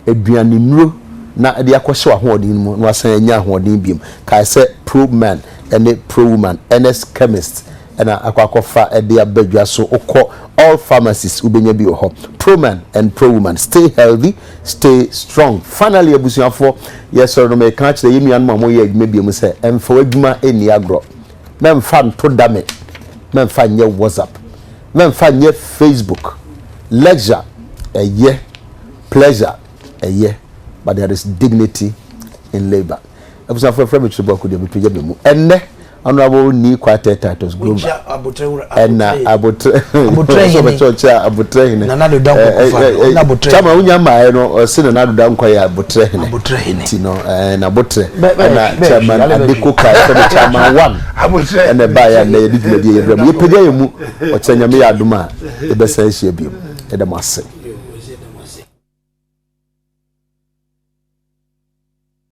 aduane nuro na de akohye ahoden mu no asan anya ahoden biem kai say pro man any pro woman NS chemist na akwakofa de abadwa so ukọ all pharmacies ubenya bi ho pro man and pro woman stay healthy stay strong finally abusuafo yes or no me kan kire yemi anu amoye adwuma bi mu se emfa adwuma eni agro memfa nto dame memfa nye WhatsApp memfa nye Facebook leisure pleasure but there is dignity in labor abusuafo from Tweneboah de bi pege mu enne honorable ni quite titles global and abotre na do down ko na abotre chama unya ma no sin na do down ko ya abotre ti no na abotre na chama adeko ka chama 1 abotre na ba ya na yedi dwumadi ye bram ye pede ye mu o chanya me ya aduma e besa hia bi e da mase